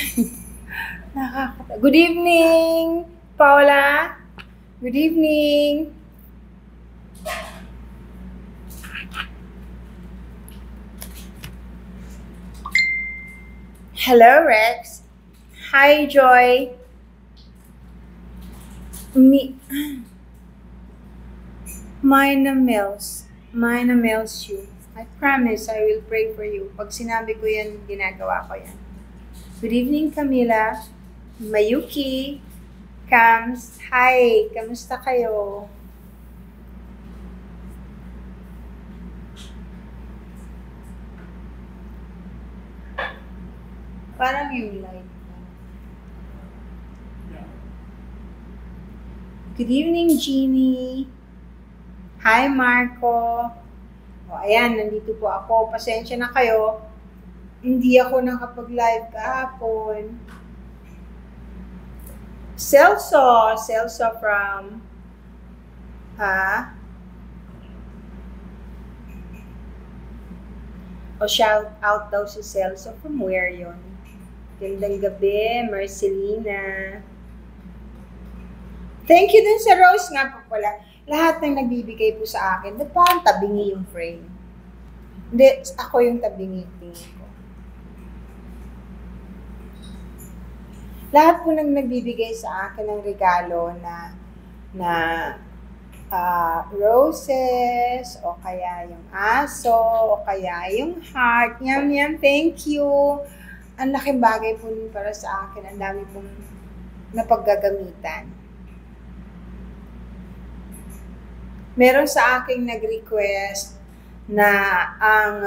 Good evening, Paula. Good evening. Hello, Rex. Hi, Joy. Me, Mina Mills. Mina Mills you. I promise I will pray for you. Pag sinabi ko yan, ginagawa ko yan. Good evening, Camila. Mayuki. Cams. Hi, kamusta kayo? Parang yung light. Good evening, Jeannie. Hi, Marco. O, ayan, nandito po ako. Pasensya na kayo. Hindi ako nakapag-live kahapon. Celso from, o shout out daw si Celso. From where yon? Gandang gabi, Marcelina. Thank you din sa Rose nga po pala. Lahat ng nagbibigay po sa akin, ba't parang tabingi yung frame? Hindi, ako yung tabingi ko. Lahat po nang nagbibigay sa akin ng regalo na roses, o kaya yung aso, o kaya yung heart. Yum, yum, thank you. Ang laking bagay po para sa akin. Ang dami pong napaggagamitan. Meron sa aking nag-request na ang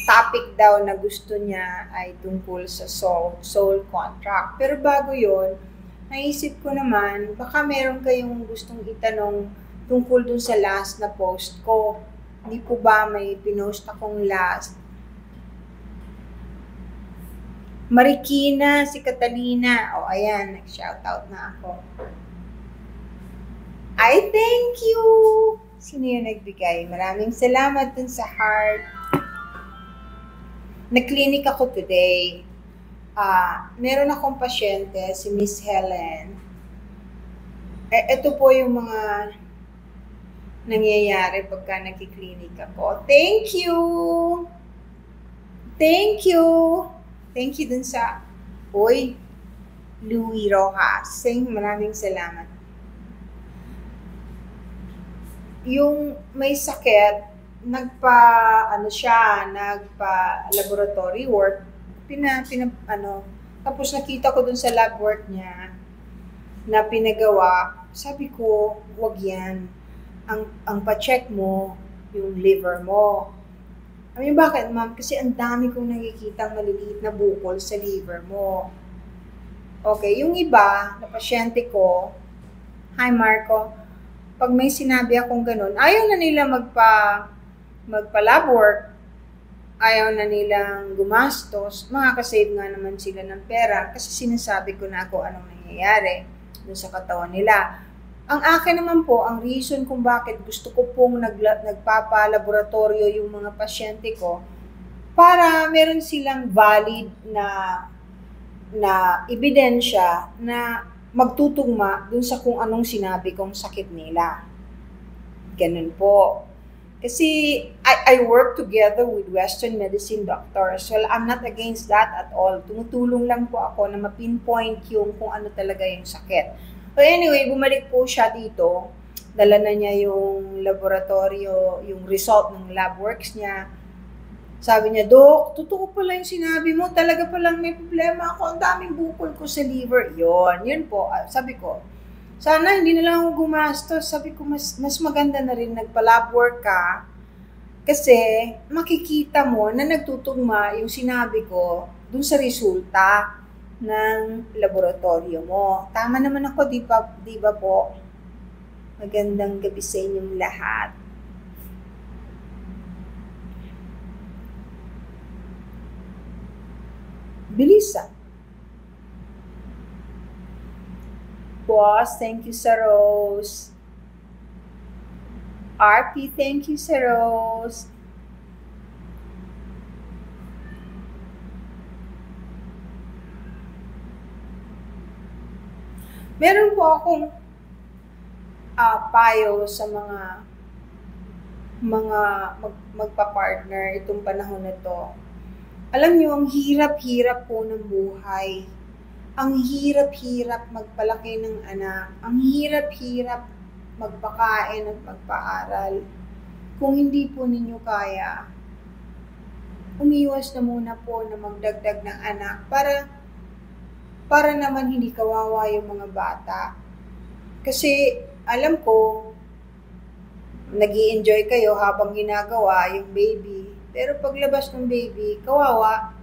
topic daw na gusto niya ay tungkol sa soul contract. Pero bago yon, naisip ko naman, baka meron kayong gustong itanong tungkol dun sa last na post ko. Hindi po ba may pinost akong last? Marikina, si Catalina. O ayan, nag-shoutout na ako. I thank you! Sino yung nagbigay? Maraming salamat dun sa heart. Nag-clinic ako today. Meron akong pasyente, si Miss Helen. Ito po yung mga nangyayari pagka nag-clinic ako. Thank you! Thank you! Thank you dun sa, Louie Rojas. Maraming salamat. Yung may sakit, nagpa-laboratory work, tapos nakita ko dun sa lab work niya na pinagawa, sabi ko, wag yan. Ang pa-check mo, yung liver mo. I mean, bakit, ma'am? Kasi ang dami kong nakikita maliliit na bukol sa liver mo. Okay, yung iba, na pasyente ko, hi Marco, pag may sinabi akong ganun, ayaw na nila magpa-lab work, ayaw na nilang gumastos, makakasave nga naman sila ng pera kasi sinasabi ko na ako anong nangyayari dun sa katawan nila. Ang akin naman po, ang reason kung bakit gusto ko pong nagpapa-laboratorio yung mga pasyente ko, para meron silang valid na ebidensya na magtutugma dun sa kung anong sinabi kong sakit nila. Ganun po. Kasi I work together with Western medicine doctors. Well, I'm not against that at all. Tumutulong lang po ako na ma-pinpoint yung kung ano talaga yung sakit. But anyway, bumalik po siya dito. Dala na niya yung laboratorio, yung result ng lab works niya. Sabi niya, Dok, totoo pala yung sinabi mo. Talaga palang may problema ako. Ang daming bukol ko sa liver. Yun po. Sabi ko, sana hindi na lang ako gumastos. Sabi ko, mas maganda na rin nagpa-lab work ka. Kasi makikita mo na nagtutugma yung sinabi ko dun sa resulta ng laboratorio mo. Tama naman ako, di ba po? Magandang gabi sa inyong lahat. Bilisan. Boss, thank you sa Rose. RP, thank you sa Rose. Meron po akong payo sa mga magpa-partner itong panahon na to. Alam niyo, ang hirap-hirap po ng buhay. Ang hirap-hirap magpalaki ng anak. Ang hirap-hirap magpakain at magpaaral. Kung hindi po ninyo kaya, umiwas na muna po na magdagdag ng anak para naman hindi kawawa yung mga bata. Kasi alam ko, nag-i-enjoy kayo habang ginagawa yung baby. Pero paglabas ng baby, kawawa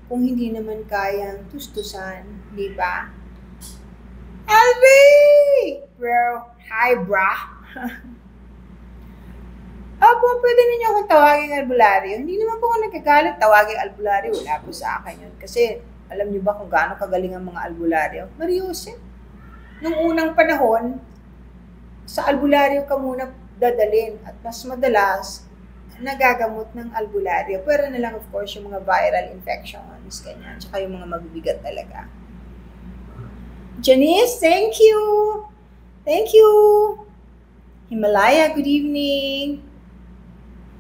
kung hindi naman kayang tustusan, di ba? Alvy! Bro, hi bra. Opo, pwede ninyo akong tawagin albularyo. Hindi naman po ako nagkagalit tawagin albularyo. Wala po sa akin yun. Kasi alam niyo ba kung gaano kagaling ang mga albularyo? Mariusip. Nung unang panahon, sa albularyo ka muna dadalin at mas madalas nagagamot ng albularyo. Pero na lang of course yung mga viral infections, ganyan. Tsaka yung mga mabibigat talaga. Janice, thank you! Thank you! Himalaya, good evening!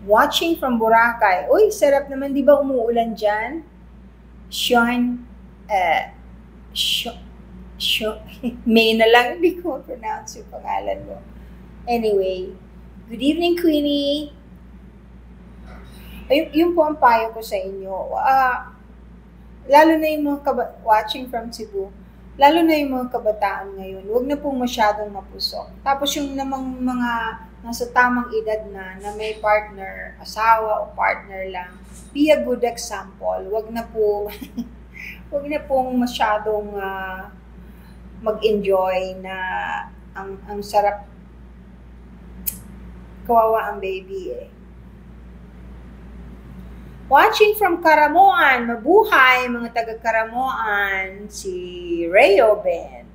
Watching from Boracay. Uy, sarap naman, di ba umuulan dyan? May na lang, hindi ko pronounce yung pangalan mo. Anyway, good evening, Queenie. Yun po ang payo ko sa inyo. Lalo na yung mga watching from Cebu, lalo na yung mga kabataan ngayon, huwag na pong masyadong mapusok. Tapos yung namang mga nasa tamang edad na may partner, asawa o partner lang, be a good example. Huwag na po, huwag na pong masyadong mag-enjoy na ang sarap. Kawawa ang baby eh. Watching from Karamoan, mabuhay mga taga Karamoan, si Rayo Ben.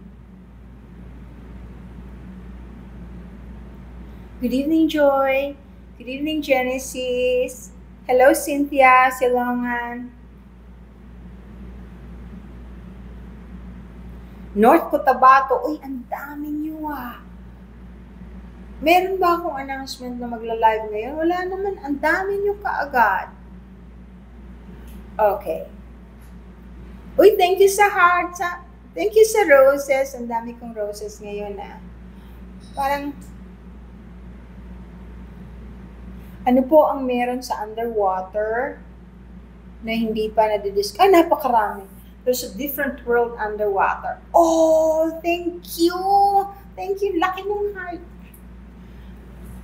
Good evening, Joy. Good evening, Genesis. Hello, Cynthia, Silongan. North Cotabato. Uy, ang dami niyo ah. Meron ba akong announcement na magla-live ngayon? Wala naman. Ang dami niyo kaagad. Okay. Uy, thank you sa hearts. Thank you sa roses. Ang dami kong roses ngayon ah. Parang, ano po ang meron sa underwater na hindi pa nadidiscuss? Napakarami. There's a different world underwater. Oh, thank you. Thank you. Laki ng heart.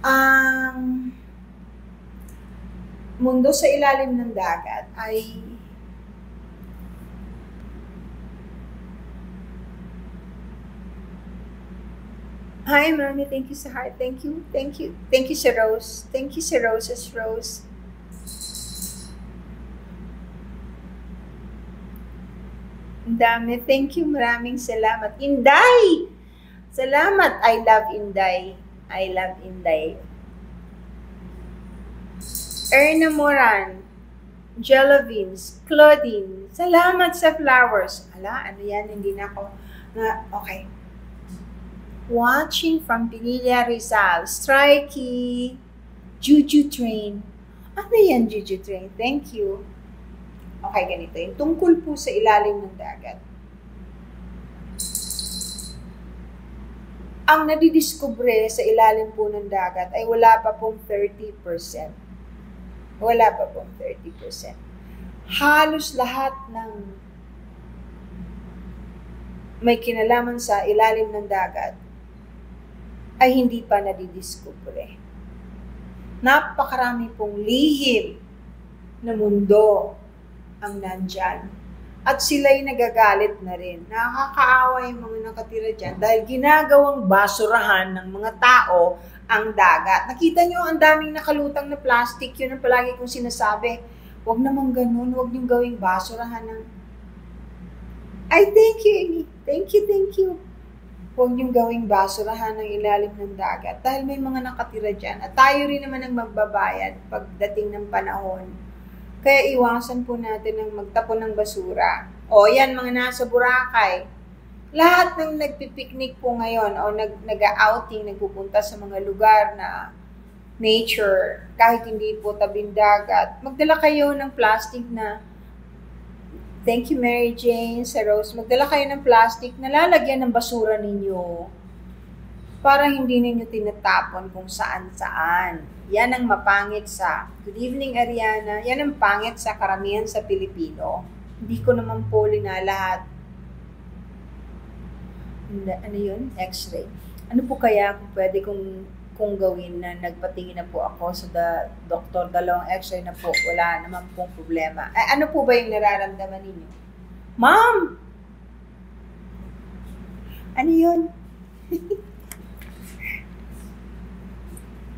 Ang mundo sa ilalim ng dagat ay Hi, Mami. Thank you sa heart. Thank you. Thank you. Thank you sa Rose. Thank you sa Roses, Rose. Ang dami. Thank you. Maraming salamat. Inday! Salamat. I love Inday. I love Inday. Erna Moran, Jelovins, Claudine, salamat sa flowers. Ala, ano yan? Hindi na ako okay. Watching from Pinilla, Rizal, Strikey, Juju Train. Ano yan, Juju Train? Thank you. Okay, ganito yun. Tungkol po sa ilalim ng dagat. Ang nadidiskubre sa ilalim po ng dagat ay wala pa pong 30%. Wala pa pong 30%. Halos lahat ng may kinalaman sa ilalim ng dagat ay hindi pa nadidiskubre. Napakarami pong lihim na mundo ang nandyan. At sila'y nagagalit na rin. Nakakaawa yung mga nakatira dyan dahil ginagawang basurahan ng mga tao ang dagat. Nakita nyo, ang daming nakalutang na plastic. Yun ang palagi kong sinasabi. Huwag naman ganun. Huwag nyo gawing basurahan ng... Ay, thank you, Amy. Thank you. Huwag nyo gawing basurahan ng ilalim ng dagat dahil may mga nakatira dyan. At tayo rin naman ang magbabayad pagdating ng panahon. Kaya iwasan po natin ang magtapon ng basura. O yan, mga nasa Boracay. Lahat ng nagpipiknik po ngayon o nag-outing, nagpupunta sa mga lugar na nature, kahit hindi po tabing dagat, magdala kayo ng plastic na, thank you Mary Jane, sa Rose, magdala kayo ng plastic na lalagyan ng basura ninyo para hindi ninyo tinatapon kung saan-saan. Yan ang mapangit sa, good evening Ariana, yan ang pangit sa karamihan sa Pilipino. Hindi ko naman po linalahat. Ano yun? X-ray. Ano po kaya kung pwede kung gawin na nagpatingin na po ako sa doktor, dalawang X-ray na po, wala naman pong problema. Ano po ba yung nararamdaman ninyo? Ma'am! Ano yun?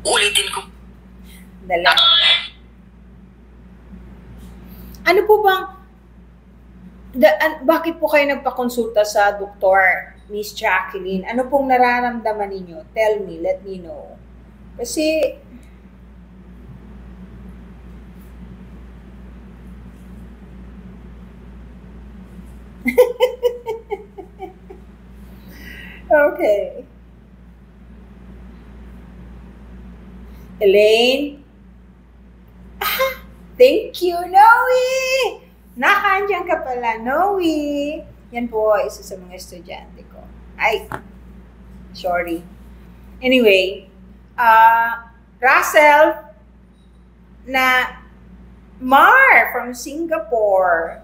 Ulitin ko. Dala. Ano po bang, bakit po kayo nagpakonsulta sa doktor, Miss Jacqueline? Ano pong nararamdaman ninyo? Tell me, let me know. Kasi, okay. Elaine? Thank you, Noe! Nakandyan ka pala, Noe! Yan po, isa sa mga estudyante ko. Ay, sorry. Anyway, Russell na Mar from Singapore.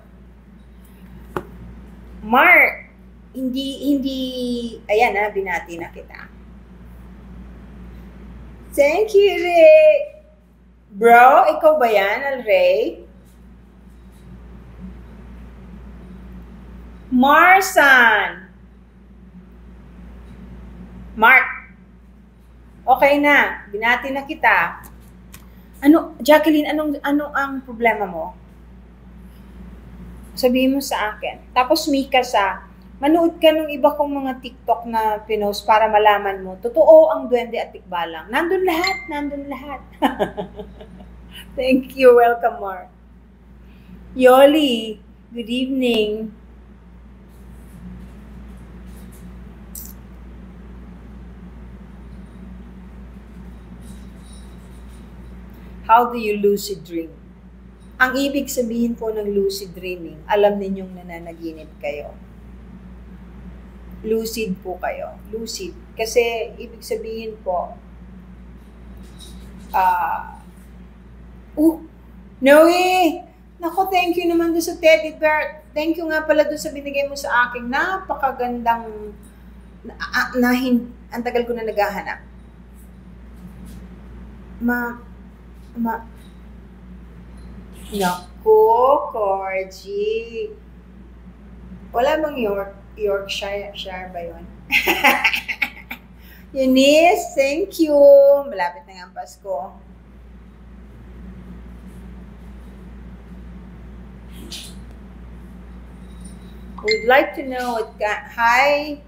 Mar, hindi, ayan na, binati na kita. Thank you, Ray. Bro, ikaw ba yan, Alray? Marsan. Mark. Okay na. Binati na kita. Ano, Jacqueline, ano ang problema mo? Sabihin mo sa akin. Tapos Mika manood ka ng iba kong mga TikTok na pinost para malaman mo. Totoo ang duwende at tikbalang. Nandun lahat. Thank you. Welcome, Mark. Yoli, good evening. How do you lucid dream? Ang ibig sabihin po ng lucid dreaming, alam ninyong nananaginip kayo. Lucid po kayo. Lucid. Kasi, ibig sabihin po, Noe! Naku, thank you naman doon sa teddy bear. Thank you nga pala doon sa binigay mo sa akin. Napakagandang, ang tagal ko na naghahanap. Naku, Corgie. Wala bang Yorkshire ba yun? Eunice, thank you. Malapit na nga ang Pasko. Would like to know what hi.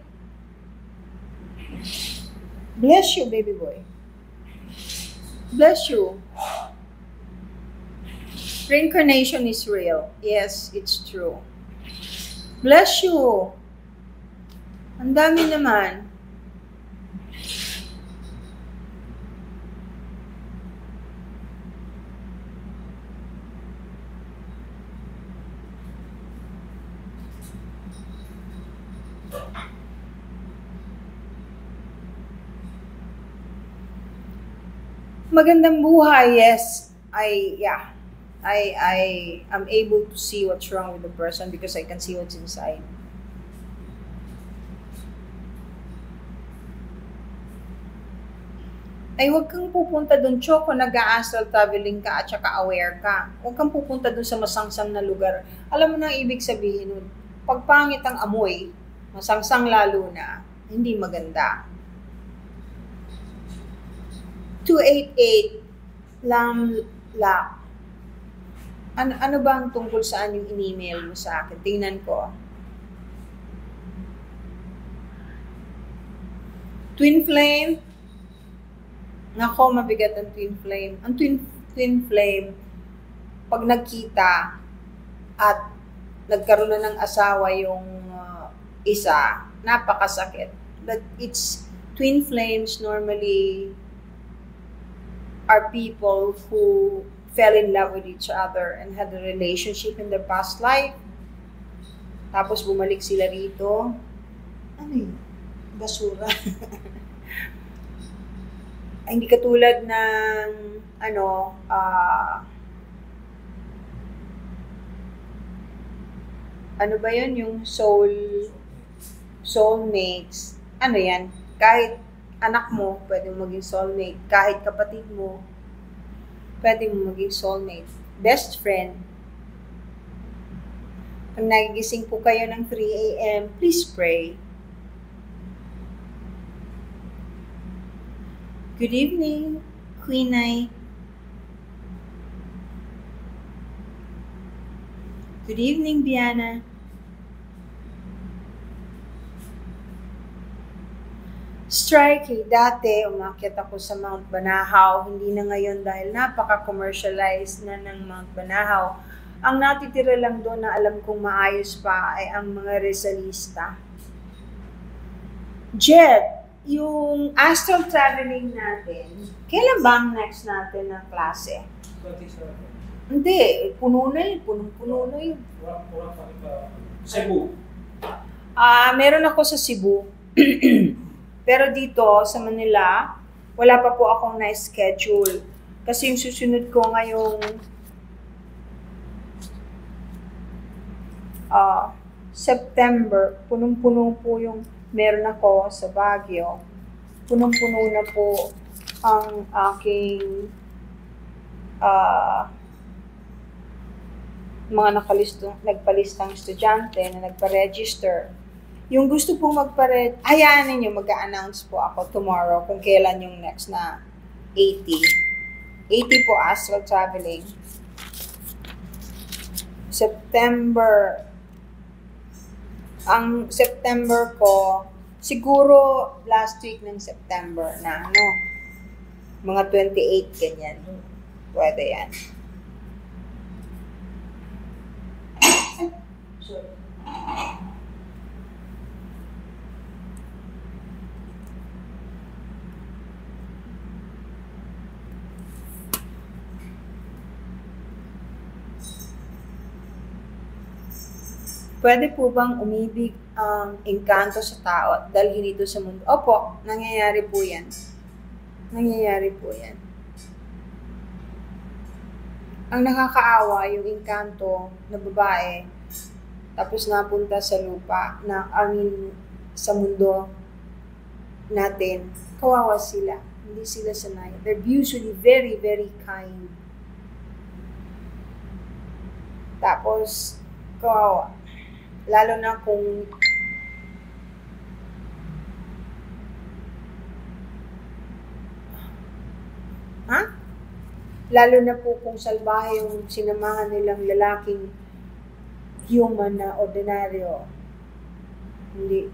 Bless you, baby boy. Bless you. Reincarnation is real. Yes, it's true. Bless you. Ang dami naman. Magandang buhay, yes. I am able to see what's wrong with the person because I can see what's inside. Ay, huwag kang pupunta doon, Choco, nag-a-astral traveling ka at saka aware ka. Huwag kang pupunta doon sa masangsang na lugar. Alam mo na ang ibig sabihin nun, pag pangit ang amoy, masangsang lalo na, hindi maganda. 288 Lamlak. Ano ba ang tungkol saan yung in-email mo sa akin? Tingnan ko. Twin flame. Nako, mabigat ang twin flame. Ang twin flame, pag nagkita at nagkaroon na ng asawa yung isa, napakasakit. But it's twin flames normally are people who fell in love with each other and had a relationship in their past life. Tapos bumalik sila rito. Ano yun? Basura. Hindi katulad ng ano ba yun? Yung soulmates. Ano yan? Kahit anak mo, pwede mo maging soulmate. Kahit kapatid mo, pwede mo maging soulmate. Best friend. Pag nagigising po kayo ng 3 a.m., please pray. Good evening, Queen Ai. Good evening, Biana. Strike, dati umakyat ako sa Mount Banahaw, hindi na ngayon dahil napaka-commercialized na ng Mount Banahaw. Ang natitira lang doon na alam kong maayos pa ay ang mga Rizalista. Jet, yung astral traveling natin, kailan ba ang next natin na klase? 27. Hindi, puno na yun, punong-puno na yun. Cebu. Meron ako sa Cebu. Pero dito, sa Manila, wala pa po akong na-schedule. Kasi yung susunod ko ngayong September, punong-puno po yung meron ako sa Baguio. Punong-puno na po ang aking mga nagpalistang estudyante na nagpa-register. Yung gusto pong hayaan ninyo, mag-a-announce po ako tomorrow kung kailan yung next na 80. 80 po, astral traveling. September. Ang September ko, siguro last week ng September na, mga 28, ganyan. Pwede yan. Sorry. Pwede po bang umibig ang engkanto sa tao at dalhin ito sa mundo? Opo, nangyayari po yan. Nangyayari po yan. Ang nakakaawa, yung engkanto na babae, tapos napunta sa lupa, sa mundo natin, kawawa sila. Hindi sila sanay. They're usually very, very kind. Tapos, kawawa. Lalo na kung lalo na po kung salbahe yung sinamahan nilang lalaking human na ordinaryo. Hindi.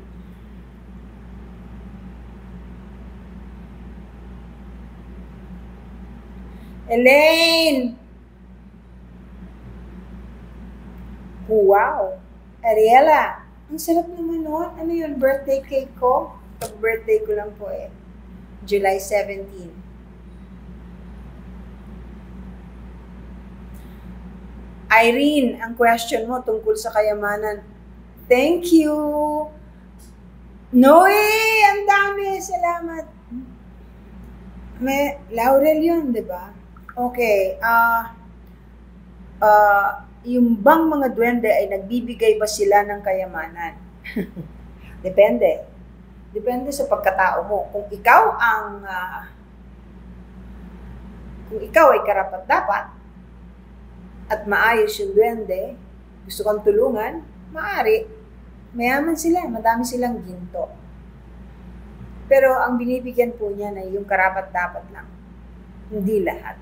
Elaine! Wow! Ariela, ang sarap naman nun. Ano yun, birthday cake ko? Pag-birthday ko lang po July 17. Irene, ang question mo tungkol sa kayamanan. Thank you! Noe! Ang dami! Salamat! Laurel yun, di ba? Okay. Yung bang mga duwende ay nagbibigay ba sila ng kayamanan? Depende. Depende sa pagkatao mo. Kung ikaw ay karapat-dapat at maayos yung duwende, gusto kang tulungan, maaari. Mayaman sila, madami silang ginto. Pero ang binibigyan po niya na yung karapat-dapat lang. Hindi lahat.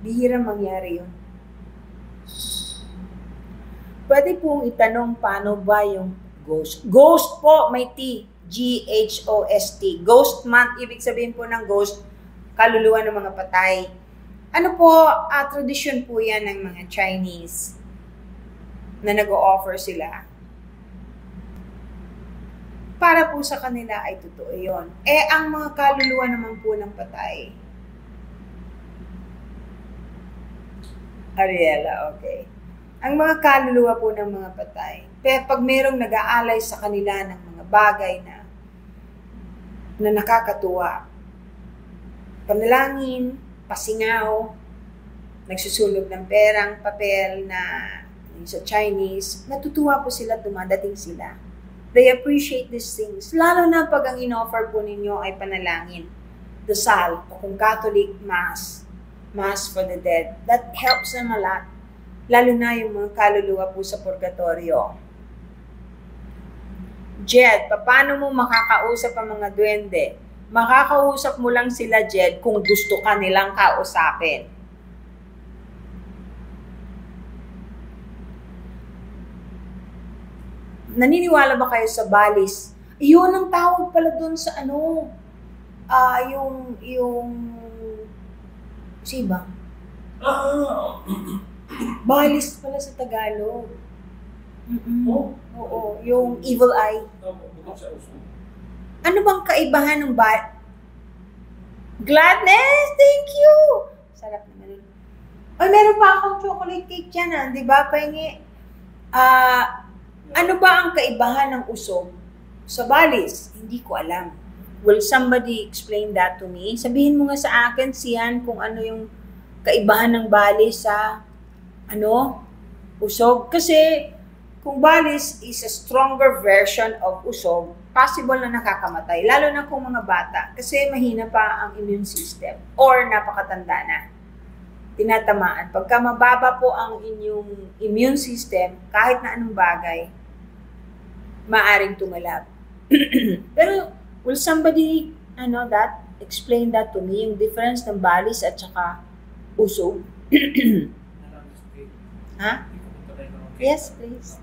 Bihirang mangyari yun. Pwede pong itanong paano ba yung ghost. Ghost po, may T. G-H-O-S-T. Ghost month, ibig sabihin po ng ghost, kaluluwa ng mga patay. Ano po, tradisyon po yan ng mga Chinese na nag-o-offer sila. para po sa kanila ay totoo yun. Eh, ang mga kaluluwa naman po ng patay, Ariela, okay. Ang mga kaluluwa po ng mga patay, pag mayroong nag-aalay sa kanila ng mga bagay na nakakatuwa, panalangin, pasingaw, nagsusunog ng perang papel na sa Chinese, natutuwa po sila, dumadating sila. They appreciate these things. Lalo na pag ang in-offer po ninyo ay panalangin, dasal, o kung Catholic Mass, Mass for the dead. That helps them a lot. Lalo na yung mga kaluluwa po sa purgatorio. Jed, paano mo makakausap ang mga duwende? Makakausap mo lang sila, Jed, kung gusto ka nilang kausapin. Naniniwala ba kayo sa balis? Iyon ang tawag pala doon sa siba? Balis pala sa Tagalog. Oo, yung evil eye. Ano bang kaibahan ng Gladness, thank you! Sarap naman yun. Ay, meron pa akong chocolate cake dyan, di ba? Pahingi. Ano ba ang kaibahan ng usog sa balis? Hindi ko alam. Will somebody explain that to me? Sabihin mo nga sa akin, Sian, kung ano yung kaibahan ng balis sa usog. Kasi kung balis is a stronger version of usog, possible na nakakamatay. Lalo na kung mga bata. Kasi mahina pa ang immune system or napakatanda na. Tinatamaan. Pagka mababa po ang inyong immune system, kahit na anong bagay, maaring tumalab. Pero, will somebody, explain that to me, yung difference ng balis at saka usog? Ha? Yes, please.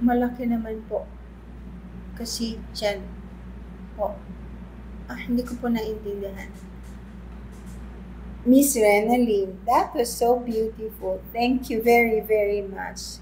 Malaki naman po. Kasi, dyan. Hindi ko po naintindihan. Miss Renaline, that was so beautiful. Thank you very, very much.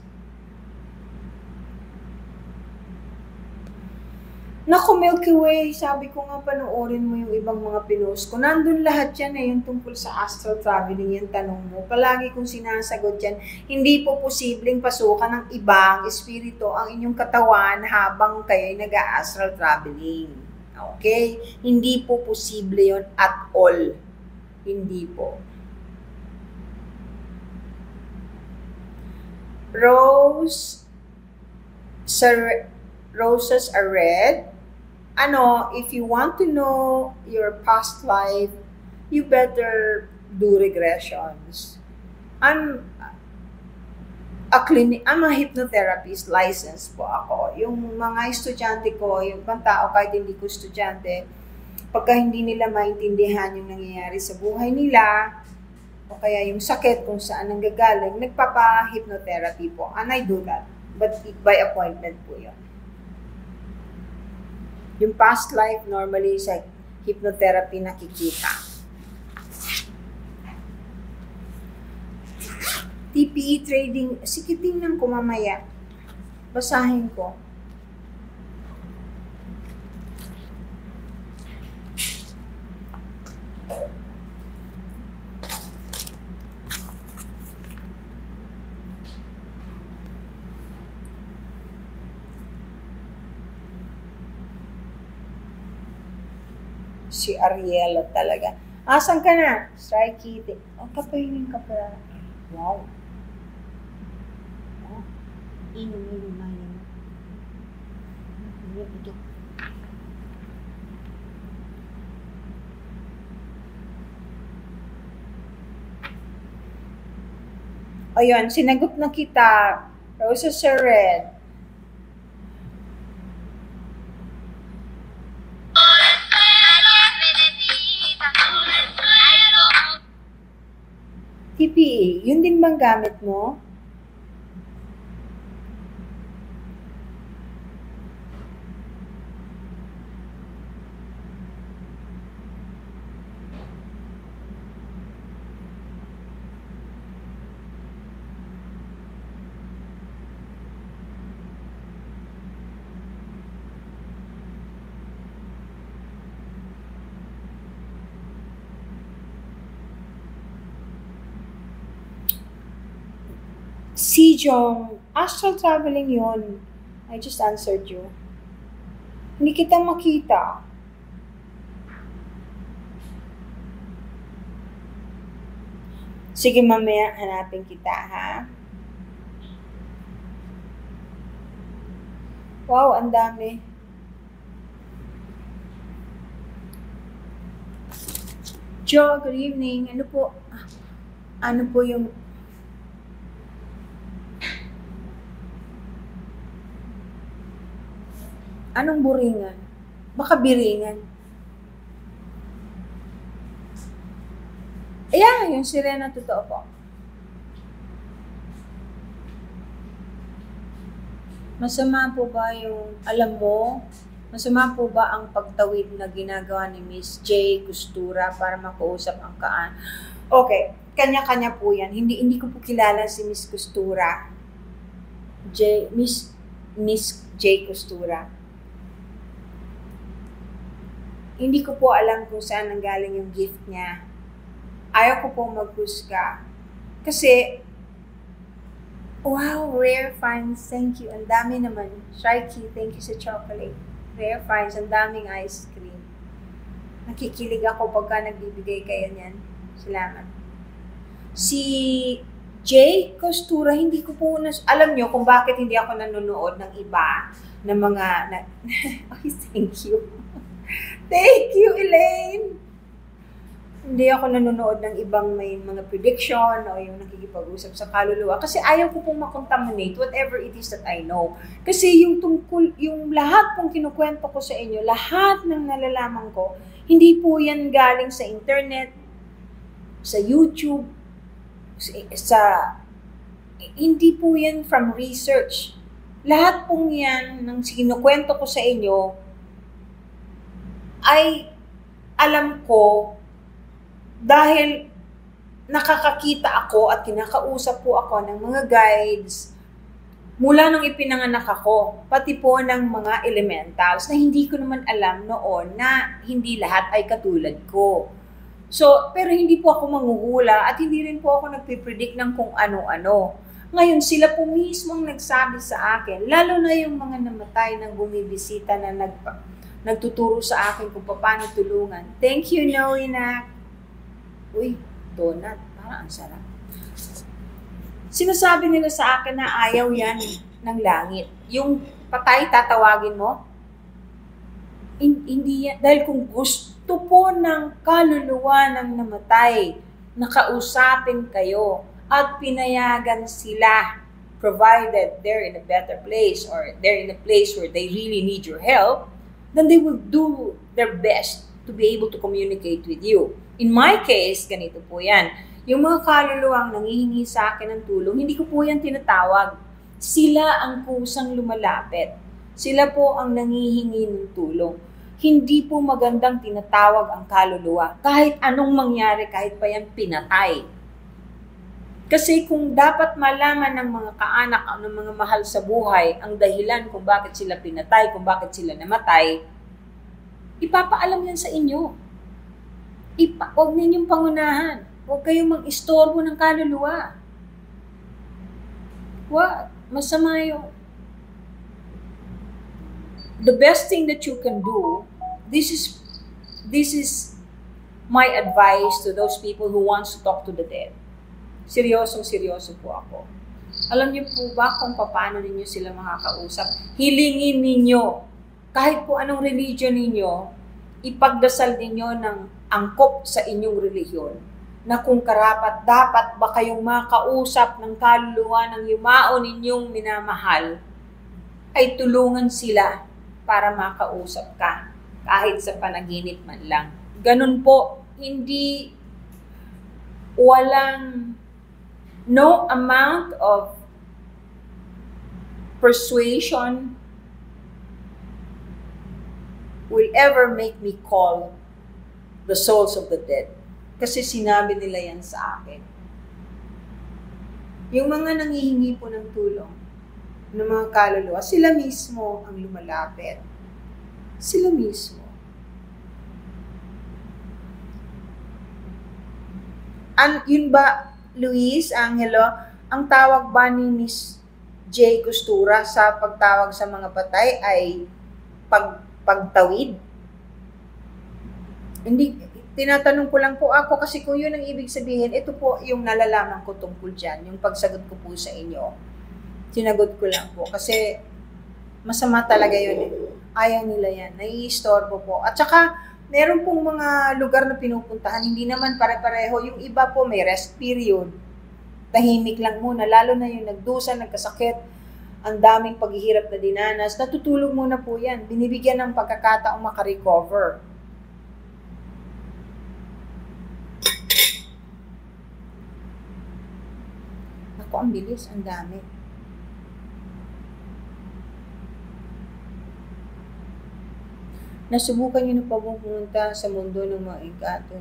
Naku, Milky Way, sabi ko nga panoorin mo yung ibang mga pinost ko. Nandun lahat yan yung tungkol sa astral traveling, yung tanong mo. Palagi kong sinasagot yan, hindi po posibleng pasukan ng ibang espiritu ang inyong katawan habang kayo'y nag-astral traveling. Okay? Hindi po posible yon at all. Hindi po. Roses are red. If you want to know your past life, you better do regressions. I'm a hypnotherapist, licensed po ako. Yung mga estudyante ko, yung pang tao kahit hindi ko estudyante, pagka hindi nila maintindihan yung nangyayari sa buhay nila, o kaya yung sakit kung saan nanggagaling, nagpapa-hypnotherapy po. And I do that. But by appointment po yun. Yung past life, normally sa hypnotherapy nakikita. TPE trading, sige tingnan ko mamaya. Basahin ko. Si Ariela talaga. Asan ka na? Strike hitting. Kapainin ka pala. Wow. Inom. Ito. Ayun, sinagot na kita. Roses are red. TPE, yun din bang gamit mo? Si Jong, astral traveling yon. I just answered you. Hindi kita makita. Sige, mamaya hanapin kita, ha? Wow, ang dami. Jo, good evening. Ano po yung... Anong buringan? Baka biringan. Yeah, yung sirena, totoo po. Masama po ba yung, alam mo, masama po ba ang pagtawid na ginagawa ni Miss J. Costura para makausap ang kaan? Okay, kanya-kanya po yan. Hindi ko po kilala si Miss Costura. Miss J. Costura. Hindi ko po alam kung saan nanggaling yung gift niya. Ayaw ko po maghusga. Kasi, wow, rare finds. Thank you. Ang dami naman. Shrikey, thank you sa chocolate. Rare finds. Ang daming ice cream. Nakikilig ako pagka nagbibigay kayo niyan. Salamat. Si J. Costura, hindi ko po alam nyo kung bakit hindi ako nanonood ng iba na mga... Ay, thank you. Thank you, Elaine! Hindi ako nanonood ng ibang may mga prediction o yung nakikipag-usap sa kaluluwa kasi ayaw ko pong makontaminate whatever it is that I know. Kasi yung lahat pong kinukwento ko sa inyo, lahat ng nalalaman ko, hindi po yan galing sa internet, sa YouTube, hindi po yan from research. Lahat pong yan ng kinukwento ko sa inyo ay alam ko dahil nakakakita ako at kinakausap po ako ng mga guides mula nung ipinanganak ako, pati po ng mga elementals na hindi ko naman alam noon na hindi lahat ay katulad ko. So, pero hindi po ako manghuhula at hindi rin po ako nagpipredict ng kung ano-ano. Ngayon, sila po mismo ang nagsabi sa akin, lalo na yung mga namatay ng bumibisita na nagtuturo sa akin kung paano tulungan. Thank you, Noina. Uy, donut. Parang ang sarap. Sinasabi nila sa akin na ayaw yan ng langit. Yung patay, tatawagin mo? Hindi yan. Dahil kung gusto po ng kaluluwa ng namatay, nakausapin kayo at pinayagan sila, provided they're in a better place or they're in a place where they really need your help, then they will do their best to be able to communicate with you. In my case, ganito po yan. Yung mga kaluluwang nangihingi sa akin ng tulong, hindi ko po yan tinatawag. Sila ang kusang lumalapit. Sila po ang nangihingi ng tulong. Hindi po magandang tinatawag ang kaluluwa. Kahit anong mangyari, kahit pa yan pinatay. Kasi kung dapat malaman ng mga kaanak o ng mga mahal sa buhay ang dahilan kung bakit sila pinatay, kung bakit sila namatay, ipapaalam yan sa inyo. Huwag ninyong pangunahan. Huwag kayong mag-istorbo ng kaluluwa. Masama yung... The best thing that you can do, this is my advice to those people who wants to talk to the dead. Seryosong-seryoso po ako. Alam niyo po ba kung paano ninyo sila makakausap? Hilingin ninyo. Kahit po anong religion ninyo, ipagdasal ninyo ng angkop sa inyong relihiyon na kung karapat dapat ba kayong makausap ng kaluluwa ng yumao ninyong minamahal, ay tulungan sila para makausap ka kahit sa panaginip man lang. Ganun po, no amount of persuasion will ever make me call the souls of the dead. Kasi sinabi nila yan sa akin. Yung mga nangihingi po ng tulong, ng mga kaluluwa, sila mismo ang lumalapit. Sila mismo. Yun ba, Luis, Angelo, ang tawag ba ni Miss J. Costura sa pagtawag sa mga patay ay pagtawid? Hindi, tinatanong ko lang po ako kasi kung yun ang ibig sabihin, ito po yung nalalaman ko tungkol dyan, yung pagsagot ko po sa inyo. Sinagot ko lang po kasi masama talaga yun eh. Ayaw nila yan, nai-istorbo po. At saka, meron pong mga lugar na pinupuntahan, hindi naman pare-pareho. Yung iba po may rest period. Tahimik lang muna, lalo na yung nagdusa, nagkasakit, ang daming paghihirap na dinanas, natutulog muna po yan. Binibigyan ng pagkakataong makarecover. Ako, ang bilis, ang dami. Nasubukan niyo na pa pumunta sa mundo ng mga engkanto?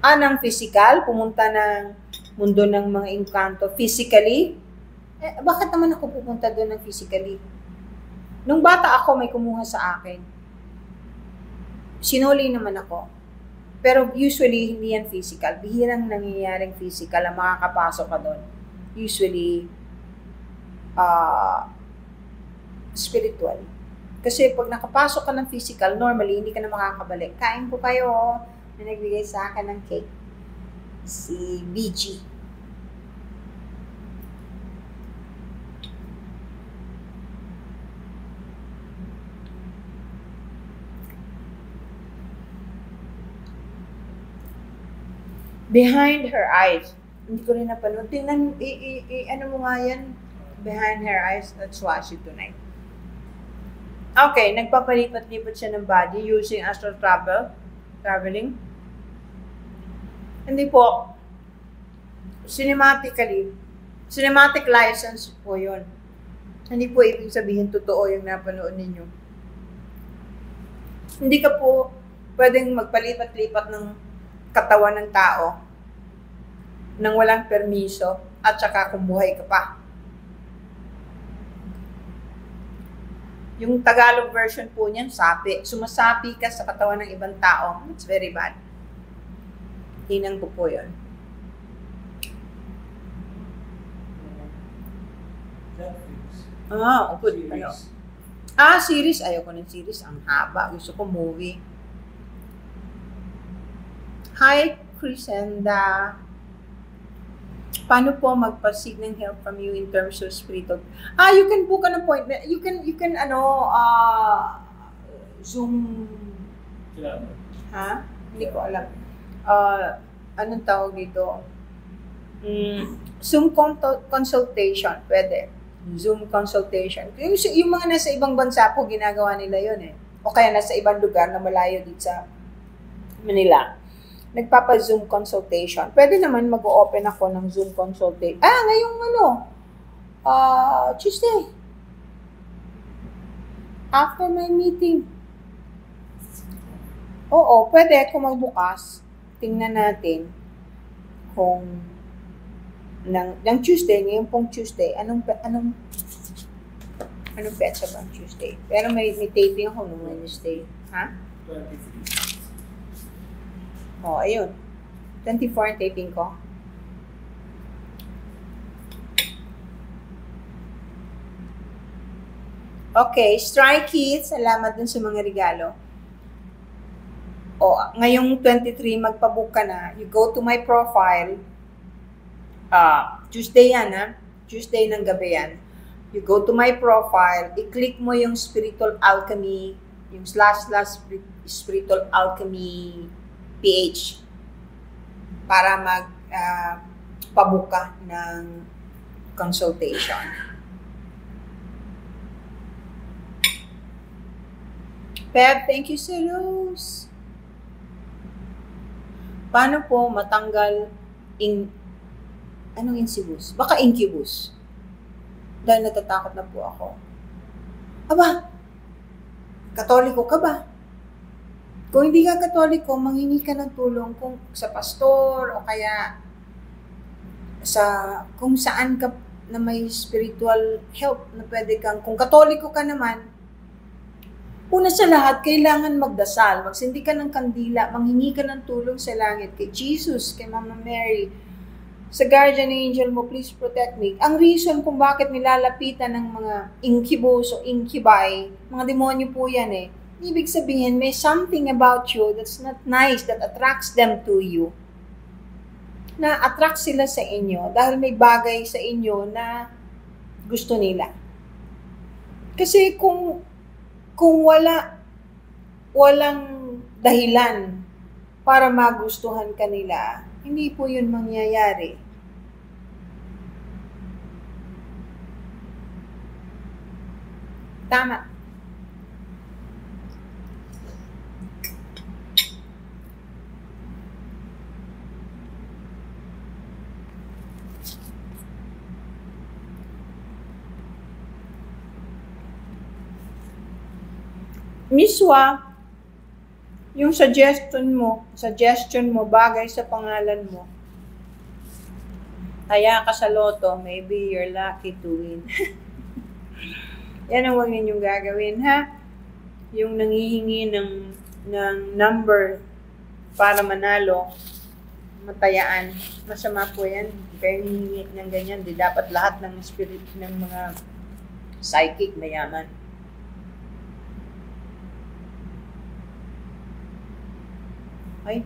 Ng physical, pumunta ng mundo ng mga engkanto physically? Bakit naman ako pupunta doon ng physically? Nung bata ako, may kumuha sa akin. Sinuli naman ako. Pero usually, hindi yan physical. Bihirang nangyayaring physical ang makakapasok ka doon. Usually, spiritual. Kasi pag nakapasok ka ng physical, normally, hindi ka na makakabalik. Kain po kayo na nagbigay sa akin ng cake. Si BG. Behind her eyes. Hindi ko rin napanood. Tingnan, ano mo nga yan? Behind her eyes, let's watch it tonight. Okay, nagpapalipat-lipat siya ng body using astral traveling. Hindi po. Cinematic license po yun. Hindi po ibig sabihin totoo yung napanood ninyo. Hindi ka po pwedeng magpalipat-lipat ng katawan ng tao nang walang permiso at saka kung buhay ka pa. Yung Tagalog version po niyan, sapi. Sumasapi ka sa katawan ng ibang tao. It's very bad. Tinang ko po yun. Good. Ano? Series. Ayoko ng series. Ang haba. Gusto ko movie. Hi, Crisenda. Paano po magpa-seek ng help from you in terms of spiritual? You can book an appointment. You can Zoom. Hindi ko alam. Anong tawag dito? Zoom consultation. Pwede. Zoom consultation. Yung mga nasa ibang bansa po, ginagawa nila yun eh. O kaya nasa ibang lugar na malayo dito sa Manila. Nagpapa-Zoom consultation. Pwede naman mag-open ako ng Zoom consultation. Ngayong Tuesday. After my meeting. Oo, pwede kung magbukas. Tingnan natin kung ng Tuesday, ngayon pong Tuesday, anong petsa ba Tuesday? Pero may taping ako nung Wednesday. 23. Ayun. 24 ang taping ko. Okay, Strike Kids, salamat dun sa mga regalo. Ngayong 23, magpabook ka na. You go to my profile. Tuesday yan, Tuesday ng gabi yan. You go to my profile, i-click mo yung Spiritual Alchemy, yung / Spiritual Alchemy PH para pabuka ng consultation. Pep, thank you sa Rose. Paano po matanggal anong incubus? Baka incubus. Dahil natatakot na po ako. Aba, Katoliko ka ba? Kung hindi ka Katoliko, manghingi ka ng tulong kung sa pastor o kaya kung saan ka na may spiritual help na pwede kang, kung Katoliko ka naman, una sa lahat, kailangan magdasal, magsindi ka ng kandila, manghingi ka ng tulong sa langit kay Jesus, kay Mama Mary, sa guardian angel mo, please protect me. Ang reason kung bakit nilalapitan ng mga incubus o incubi, mga demonyo po yan eh. Ibig sabihin, may something about you that's not nice that attracts them to you. Na-attract sila sa inyo dahil may bagay sa inyo na gusto nila. Kasi kung walang dahilan para magustuhan kanila, hindi po yun mangyayari. Tama. Miswa, yung suggestion mo bagay sa pangalan mo. Kaya ka sa loto, maybe you're lucky to win. Yan ang huwag ninyong gagawin, ha? Yung nangihingi ng number para manalo, matayaan. Masama po yan. Kaya hihingi ng ganyan. Di dapat lahat ng spirit ng mga psychic mayaman. Ay.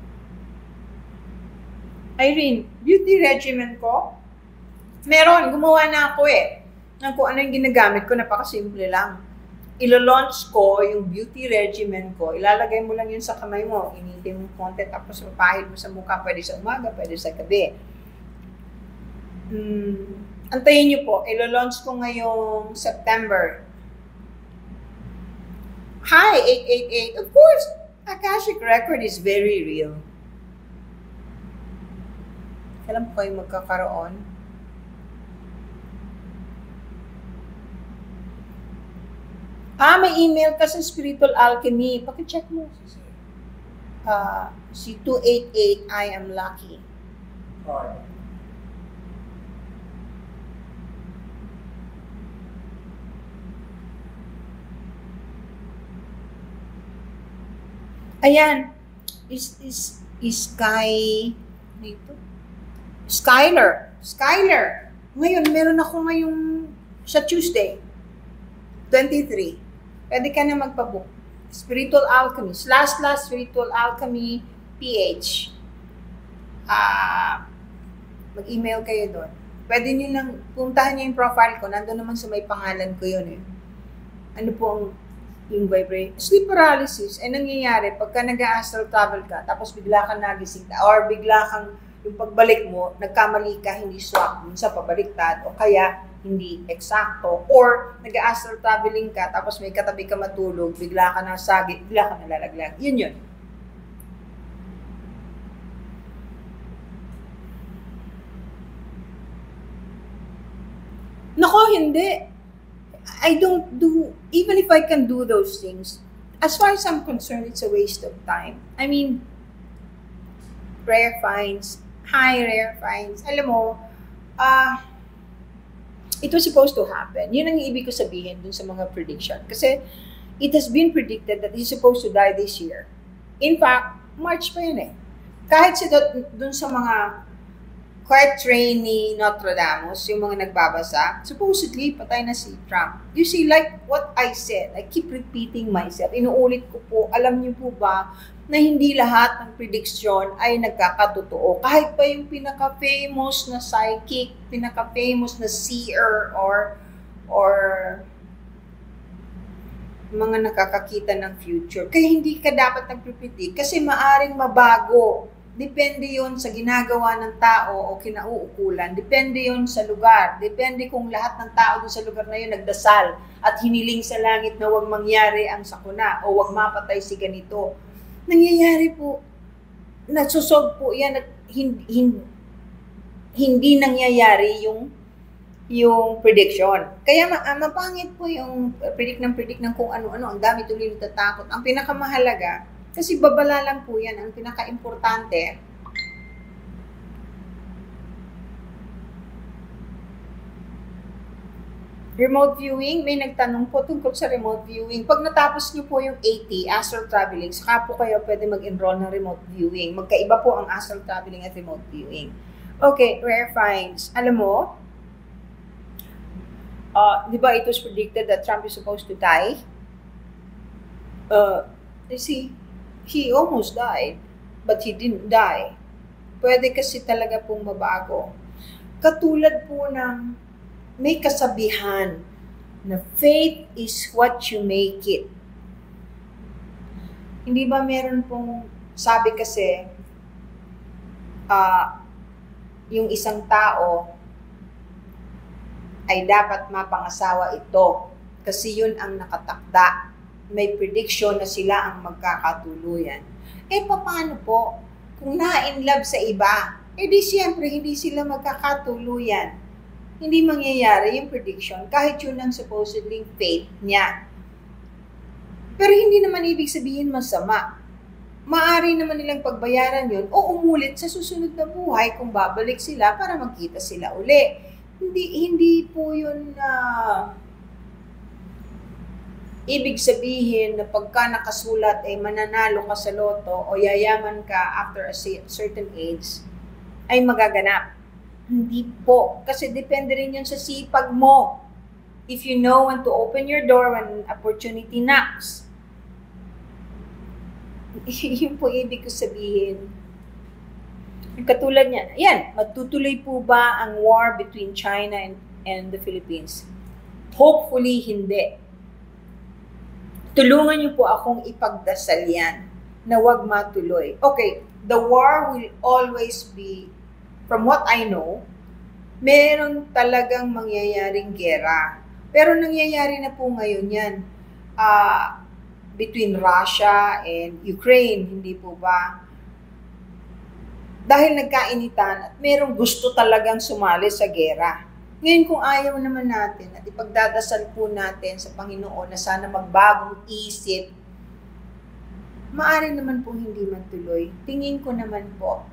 Irene, beauty regimen ko? Meron, gumawa na ako eh. Kung ano yung ginagamit ko, napakasimple lang. Ilo-launch ko yung beauty regimen ko. Ilalagay mo lang yun sa kamay mo. Initin mo konti, tapos mapahid mo sa mukha. Pwede sa umaga, pwede sa gabi. Antayin nyo po. Ilo-launch ko ngayong September. Hi, 888. Of course, Akashic Record is very real. Kailan po kayo magkakaroon? May email ka sa Spiritual Alchemy. Paki-check mo. Si 288, I am lucky. Alright. Ayan. Skyler. Ngayon, meron ako ngayong sa Tuesday, 23. Pwede ka na magpabook. Spiritual Alchemy, / Spiritual Alchemy PH. Mag-email kayo doon. Pwede nyo lang, puntahan nyo yung profile ko. Nandun naman sa may pangalan ko yun eh. Ano po ang yung vibration? Sleep paralysis ay nangyayari pagka nag-astral travel ka, tapos bigla kang nagising or bigla kang yung pagbalik mo, nagkamali ka, hindi swak dun sa pabaliktad o kaya hindi eksakto, or nag-astral traveling ka, tapos may katabi ka matulog, bigla ka nasagi, bigla ka nalalaglag. Yun. Nako, hindi. I don't do, even if I can do those things, as far as I'm concerned, it's a waste of time. I mean, rare finds, high rare finds, alam mo, it was supposed to happen. Yun ang ibig ko sabihin dun sa mga prediction. Kasi it has been predicted that he's supposed to die this year. In fact, March pa yun eh. Kahit dun sa mga quiet train ni Notre Dame, yung mga nagbabasa, supposedly, patay na si Trump. You see, like what I said, I keep repeating myself, inuulit ko po, alam niyo po ba, na hindi lahat ng prediction ay nagkakatotoo. Kahit pa yung pinaka-famous na psychic, pinaka-famous na seer, or mga nakakakita ng future. Kaya hindi ka dapat nagpipredict kasi maaring mabago. Depende yon sa ginagawa ng tao o kinauukulan. Depende yon sa lugar. Depende kung lahat ng tao doon sa lugar na yun nagdasal at hiniling sa langit na huwag mangyari ang sakuna o huwag mapatay si ganito. Nangyayari po. Nasusolve po yan at hindi nangyayari yung prediction. Kaya mapangit po yung predict ng kung ano-ano. Ang dami tuloy natatakot. Ang pinakamahalaga, kasi babala lang po yan. Ang pinaka-importante, remote viewing. May nagtanong po tungkol sa remote viewing. Pag natapos niyo po yung 80, astral traveling, saka po kayo pwede mag-enroll ng remote viewing. Magkaiba po ang astral traveling at remote viewing. Okay, rare finds. Alam mo, di ba it was predicted that Trump is supposed to die? You see, he almost died, but he didn't die. Pwede kasi talaga pong mabago. Katulad po ng may kasabihan na faith is what you make it. Hindi ba meron pong sabi kasi, yung isang tao ay dapat mapangasawa ito kasi yun ang nakatakda. May prediction na sila ang magkakatuluyan. Paano po? Kung na-inlove sa iba, di siyempre hindi sila magkakatuluyan. Hindi mangyayari yung prediction kahit yun ang supposedly faith niya. Pero hindi naman ibig sabihin masama. Maaari naman nilang pagbayaran yun o umulit sa susunod na buhay kung babalik sila para magkita sila uli. Hindi po yun ibig sabihin na pagka nakasulat ay mananalo ka sa loto o yayaman ka after a certain age ay magaganap. Hindi po. Kasi depende rin yun sa sipag mo. If you know when to open your door when opportunity knocks. Yun po ibig ko sabihin. Katulad niya, yan, matutuloy po ba ang war between China and the Philippines? Hopefully, hindi. Tulungan niyo po akong ipagdasal yan na wag matuloy. Okay, the war will always be, from what I know, meron talagang mangyayaring gera. Pero nangyayari na po ngayon yan. Between Russia and Ukraine, hindi po ba? Dahil nagkainitan at merong gusto talagang sumali sa gera. Ngayon kung ayaw naman natin at ipagdadasal po natin sa Panginoon na sana magbagong isip, maaari naman po hindi matuloy. Tingin ko naman po,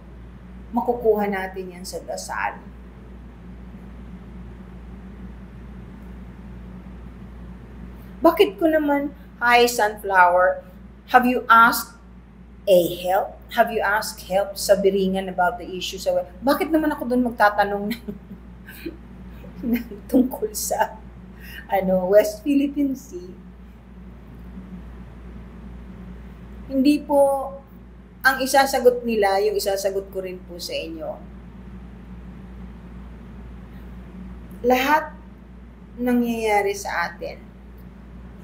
makukuha natin yan sa dasal. Bakit ko naman, hi Sunflower, have you asked help? Have you asked help sa Biringan about the issue? Bakit naman ako doon magtatanong tungkol sa West Philippine Sea? Hindi po ang isasagot nila, yung isasagot ko rin po sa inyo. Lahat nangyayari sa atin,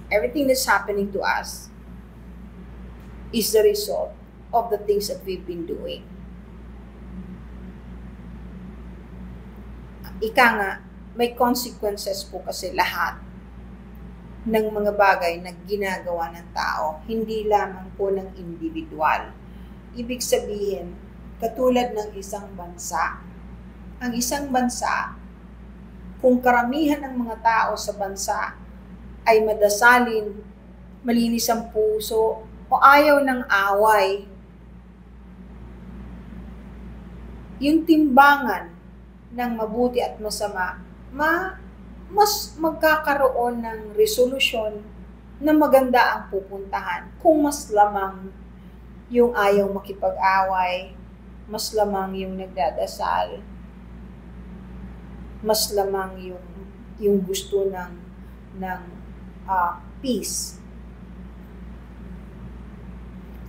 everything that's happening to us is the result of the things that we've been doing. Ika nga, may consequences po kasi lahat ng mga bagay na ginagawa ng tao, hindi lamang po ng individual. Ibig sabihin, katulad ng isang bansa, ang isang bansa, kung karamihan ng mga tao sa bansa ay madasalin, malinis ang puso, o ayaw ng away, yung timbangan ng mabuti at masama, mas magkakaroon ng resolusyon na maganda ang pupuntahan. Kung mas lamang yung ayaw makipag-away, mas lamang yung nagdadasal, mas lamang yung gusto ng peace.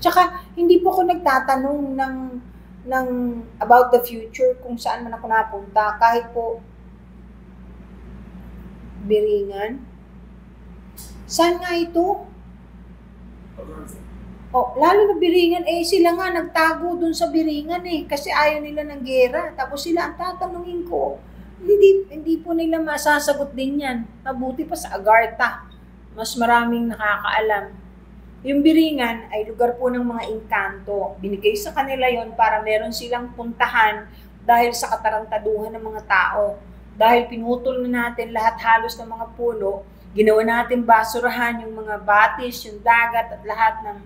Tsaka, hindi po ako nagtatanong ng about the future, kung saan man ako napunta, kahit po Biringan. Saan nga ito? Lalo na Biringan, sila nga nagtago dun sa Biringan kasi ayaw nila ng gera. Tapos sila ang tatanungin ko, hindi po nila masasagot din yan. Mabuti pa sa Agartha. Mas maraming nakakaalam. Yung Biringan ay lugar po ng mga engkanto. Binigay sa kanila yon para meron silang puntahan dahil sa katarantaduhan ng mga tao. Dahil pinutol na natin lahat halos ng mga puno, ginawa natin basurahan yung mga batis, yung dagat at lahat ng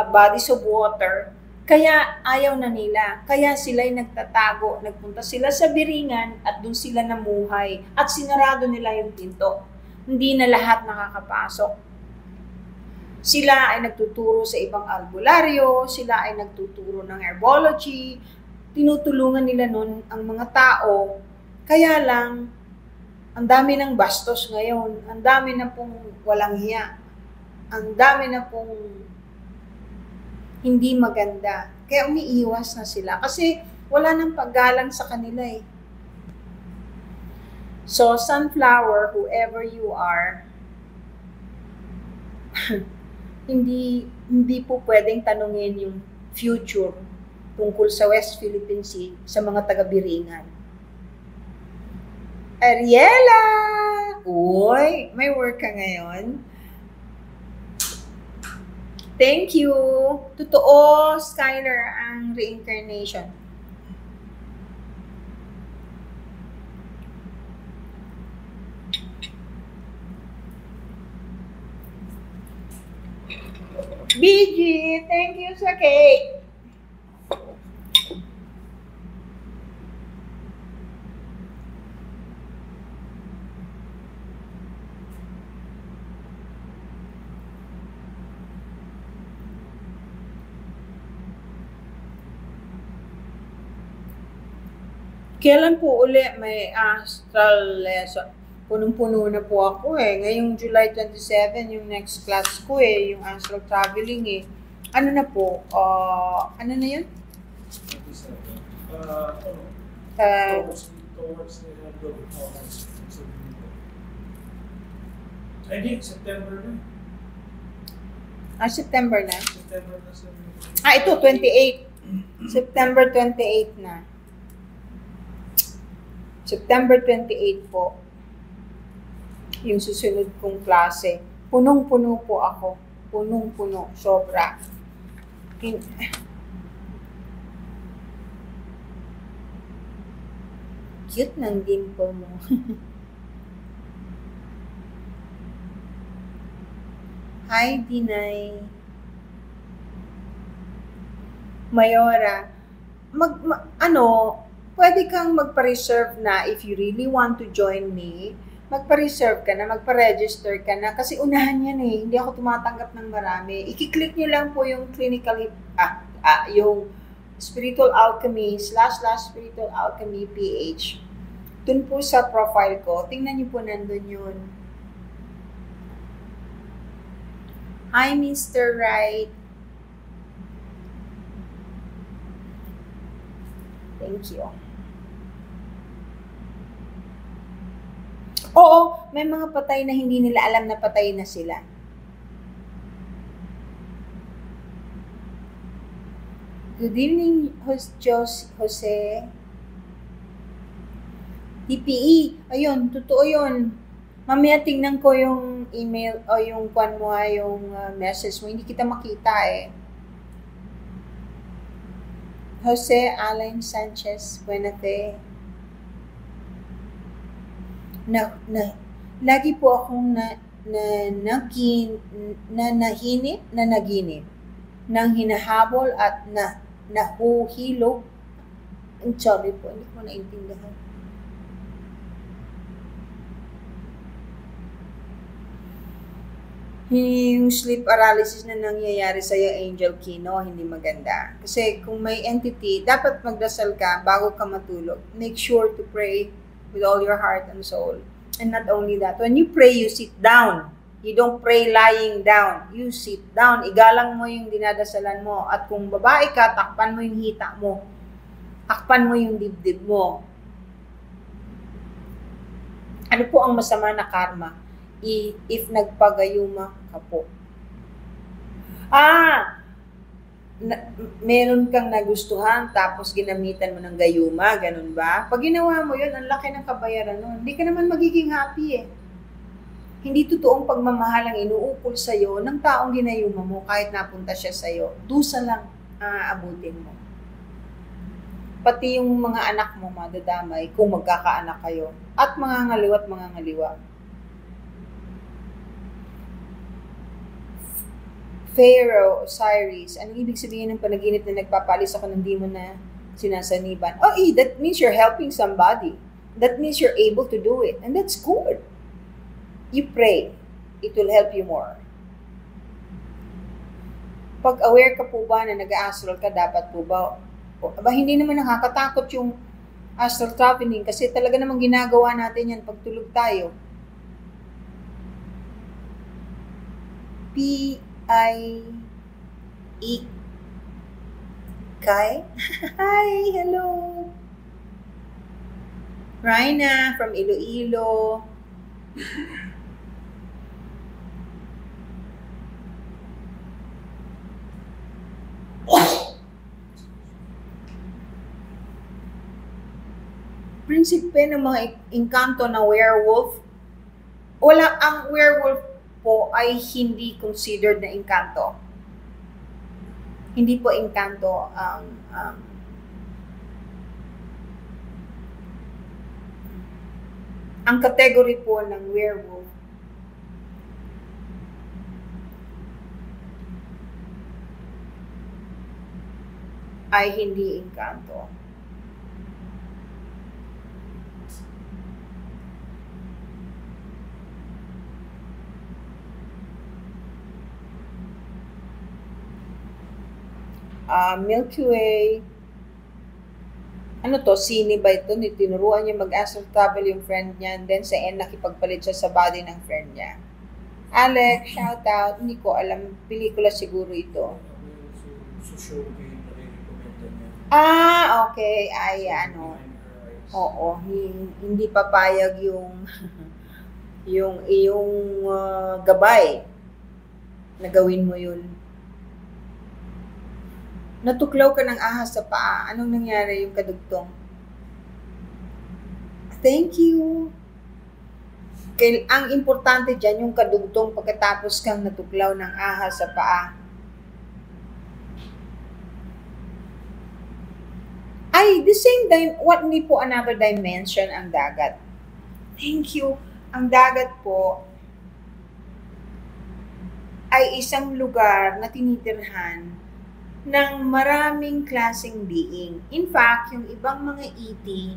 bodies of water. Kaya ayaw na nila. Kaya sila'y nagtatago. Nagpunta sila sa Biringan at doon sila namuhay. At sinarado nila yung pinto. Hindi na lahat nakakapasok. Sila ay nagtuturo sa ibang albularyo, sila ay nagtuturo ng herbology, tinutulungan nila nun ang mga tao. Kaya lang, ang dami ng bastos ngayon, ang dami na pong walang hiya, ang dami na pong hindi maganda. Kaya umiiwas na sila kasi wala nang paggalang sa kanila eh. So, sunflower, whoever you are, hindi po pwedeng tanungin yung future tungkol sa West Philippine Sea sa mga taga-Biringan. Ariela! Uy, may work ka ngayon. Thank you. Totoo, Skyler, ang reincarnation. BG, thank you sa cake. Kailan po uli may astral lesson? Punong-puno na po ako eh. Ngayong July 27, yung next class ko eh, yung astral traveling eh. Ano na po? Ano na yun? 27. Towards the end of August. I think September na. September na? September na sa... Ito, 28. September 28 na. September 28 po. Yung susunod kong klase. Punong-puno po ako. Punong-puno. Sobra. Cute ng dimple mo. Hi, Dinay. Mayora. Pwede kang magpa-reserve na if you really want to join me. Magpa-reserve ka na, magpa-register ka na. Kasi unahan yan eh. Hindi ako tumatanggap ng marami. I-click nyo lang po yung yung Spiritual Alchemy /Spiritual Alchemy PH. Dun po sa profile ko. Tingnan nyo po nandun yun. Hi, Mr. Right. Thank you. Oo, may mga patay na hindi nila alam na patay na sila. Good evening, Jose. TPE. Ayun, totoo yun. Mamaya tingnan ko yung email o yung message mo. Hindi kita makita eh. Jose Alain Sanchez Buenate. Lagi po akong naginip nang hinahabol at nahuhilog. Sorry po, hindi ko naintindihan. Yung sleep paralysis na nangyayari sa'yo, Angel Kino, hindi maganda. Kasi kung may entity, dapat magdasal ka bago ka matulog. Make sure to pray with all your heart and soul. And not only that, when you pray, you sit down. You don't pray lying down. You sit down. Igalang mo yung dinadasalan mo. At kung babae ka, takpan mo yung hita mo. Takpan mo yung dibdib mo. Ano po ang masama na karma? If nagpagayuma ka po. Meron kang nagustuhan tapos ginamitan mo ng gayuma, ganun ba? Pag ginawa mo yun, ang laki ng kabayaran nun. Hindi ka naman magiging happy eh. Hindi totoong pagmamahal ang inuukol sa'yo ng taong ginayuma mo kahit napunta siya sa'yo. Dusa lang aabutin mo. Pati yung mga anak mo madadamay kung magkakaanak kayo. At mga ngaliwa at mga ngaliwa. Pharaoh, Osiris, anong ibig sabihin ng panaginip na nagpapalis ako ng demon na sinasaniban? That means you're helping somebody. That means you're able to do it. And that's good. You pray. It will help you more. Pag aware ka po ba na nag-astral ka, dapat po ba Aba, hindi naman nakakatakot yung astral traveling kasi talaga namang ginagawa natin yan pag tulog tayo. P-I-E Kai? Hi, hello. Raina from Iloilo. Prinsipe ng mga engkanto na werewolf. Wala, ang werewolf po ay hindi considered na engkanto. Hindi po engkanto ang category po ng werewolf ay hindi engkanto. Milky Way. Ano to? Sini ba ito? Tinuruan niya mag-astral travel yung friend niya and then sa end nakipagpalit siya sa body ng friend niya. Alex, shout out. Hindi ko alam. Pelikula siguro ito. Sa show game na rin-recommenda niya. Okay. Ay, ano. Oo. Hindi papayag yung yung gabay na gawin mo yun. Natuklaw ka ng ahas sa paa. Anong nangyari yung kadugtong? Thank you. Ang importante dyan yung kadugtong pagkatapos kang natuklaw ng ahas sa paa. Ay, the same hindi po another dimension ang dagat. Thank you. Ang dagat po ay isang lugar na tinitirhan ng maraming klaseng being. In fact, yung ibang mga ET,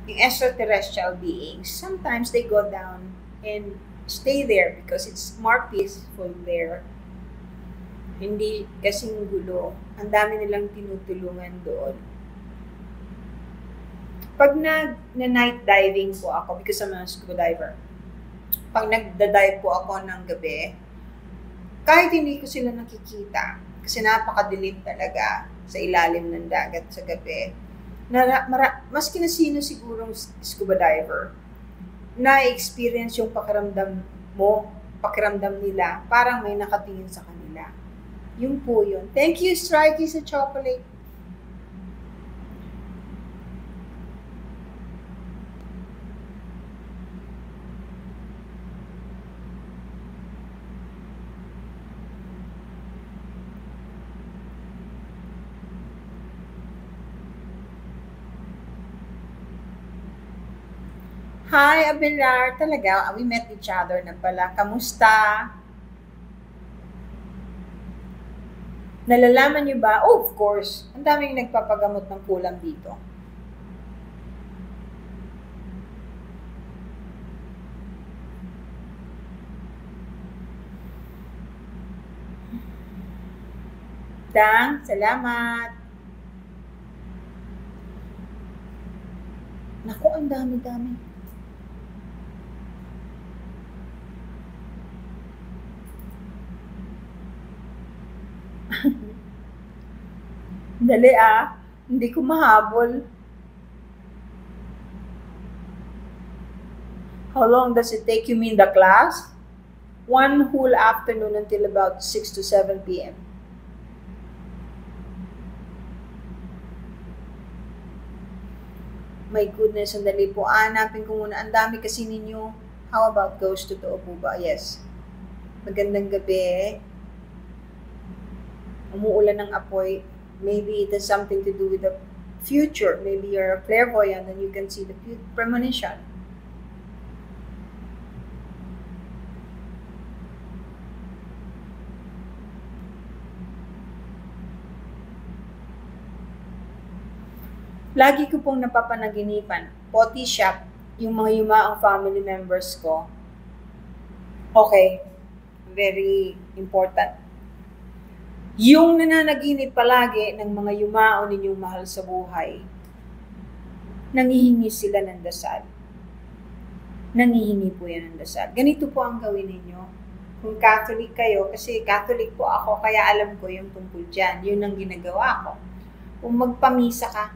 yung extraterrestrial beings, sometimes they go down and stay there because it's more peaceful there. Hindi kasing gulo. Ang dami nilang tinutulungan doon. Pag na-night diving po ako, because I'm a scuba diver, pag nagda-dive po ako ng gabi, kahit hindi ko sila nakikita, kasi napakadilim talaga sa ilalim ng dagat sa gabi. Maski na sino sigurong scuba diver, na-experience yung pakiramdam nila, parang may nakatingin sa kanila. Yun po yun. Thank you, Strikey, sa chocolate. Hi, Abelar. Talaga, we met each other na pala. Kamusta? Nalalaman niyo ba? Oh, of course. Ang daming nagpapagamot ng kulam dito. Dang, salamat. Naku, ang dami-dami. Dali hindi ko mahabol. How long does it take you mean the class? One whole afternoon until about 6 to 7 p.m. My goodness, sandali po. Hanapin ko muna. Ang dami kasi ninyo. How about ghost? Totoo po ba? Yes. Magandang gabi. Umuulan ng apoy. Maybe it has something to do with the future. Maybe you're a clairvoyant and you can see the premonition. Lagi ko pong napapanaginipan, poti shop, yung mga yumaang family members ko. Okay, very important. Yung nananaginip palagi ng mga yumao ninyong mahal sa buhay, nangihingi sila ng dasal. Nangihingi po yan ng dasal. Ganito po ang gawin ninyo. Kung Catholic kayo, kasi Catholic po ako, kaya alam ko yung tungkol dyan. Yun ang ginagawa ko. Kung magpamisa ka,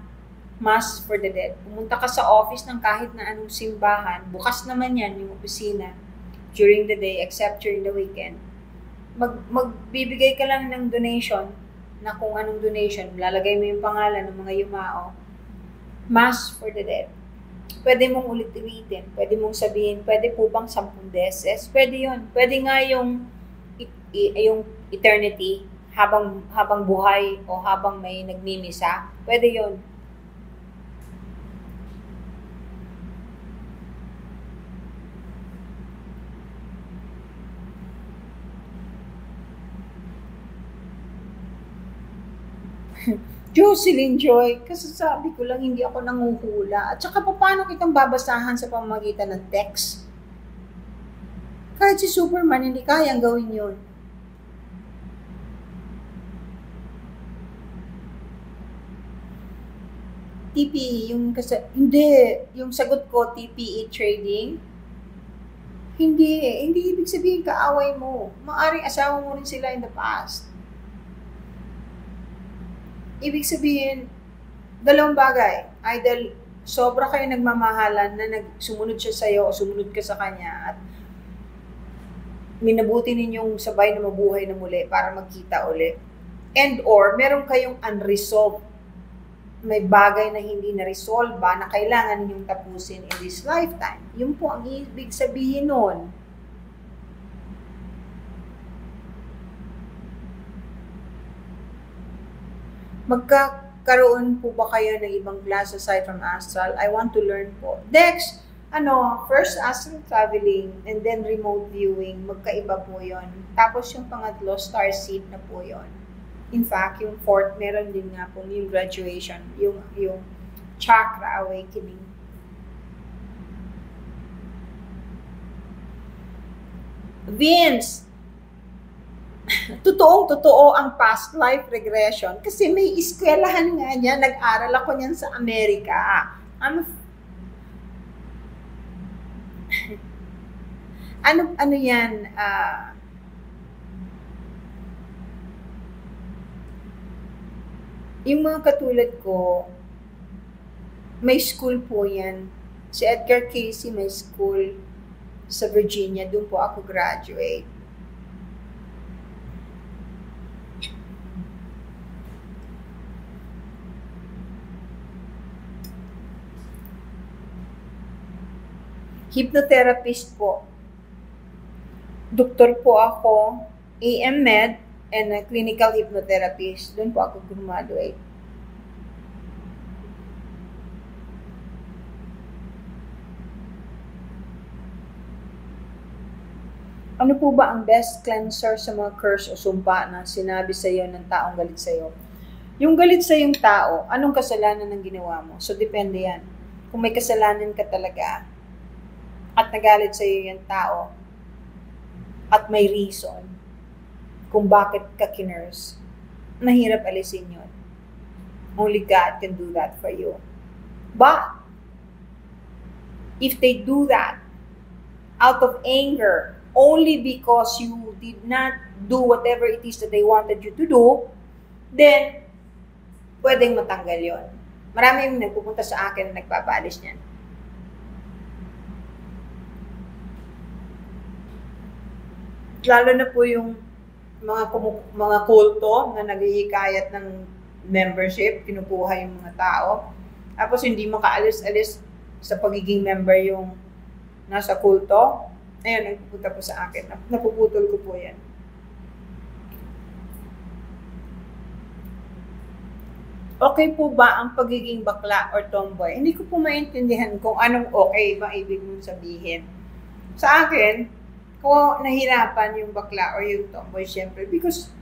Mass for the Dead, pumunta ka sa office ng kahit na anong simbahan, bukas naman yan yung opisina during the day, except during the weekend. Magbibigay ka lang ng donation, na kung anong donation, lalagay mo yung pangalan ng mga yumao, Mass for the Dead. Pwede mong ulit-ulitin, pwede mong sabihin, pwede po bang 10 beses? Pwede yun. Pwede nga yung eternity, habang buhay o habang may nagmimisa. Pwede yun. Jocelyn Joy, kasasabi ko lang hindi ako nanguhula. At saka paano kitang babasahan sa pamamagitan ng text? Kahit si Superman, hindi kayang gawin yun. TPE, yung sagot ko, TPE trading, hindi ibig sabihin kaaway mo. Maaring asawa mo rin sila in the past. Ibig sabihin, dalawang bagay. Either sobra kayo nagmamahalan na sumunod siya sa'yo o sumunod ka sa kanya at minabuti ninyong sabay na mabuhay na muli para magkita uli. And or, meron kayong unresolved. May bagay na hindi na-resolve na kailangan ninyong tapusin in this lifetime. Yun po ang ibig sabihin nun. Magkakaroon po ba kayo ng ibang class aside from astral? I want to learn po. Next, first astral traveling and then remote viewing, magkaiba po yon. Tapos yung pangatlo, starseed na po yon. In fact, yung fourth, meron din nga po yung graduation, yung chakra awakening. Vince, totoong-totoo ang past life regression kasi may eskwelahan nga niya, nag-aral ako niyan sa Amerika. Ano yan? Yung mga katulad ko, may school po yan. Si Edgar Cayce may school sa Virginia. Doon po ako graduate. Hypnotherapist po. Doktor po ako, AM Med, and a clinical hypnotherapist. Doon po ako graduate. Ano po ba ang best cleanser sa mga curse o sumpa na sinabi sa iyo ng taong galit sa iyo? Yung galit sa yung tao, anong kasalanan ang ginawa mo? So, depende yan. Kung may kasalanan ka talaga, at nagalit sa iyo yung tao, at may reason kung bakit ka kinurse, mahirap alisin yun. Only God can do that for you. But, if they do that out of anger, only because you did not do whatever it is that they wanted you to do, then, pwedeng matanggal yon. Marami yung nagpupunta sa akin na nagpapaalis niyan. Lalo na po yung mga kulto na naghihikayat ng membership, kinukuha yung mga tao. Tapos hindi makaalis-alis sa pagiging member yung nasa kulto. Ayun, nagpupunta po sa akin. Napuputol ko po yan. Okay po ba ang pagiging bakla or tomboy? Hindi ko po maintindihan kung anong okay ba ibig mong sabihin. Sa akin, kung nahirapan yung bakla or yung tomboy, syempre, because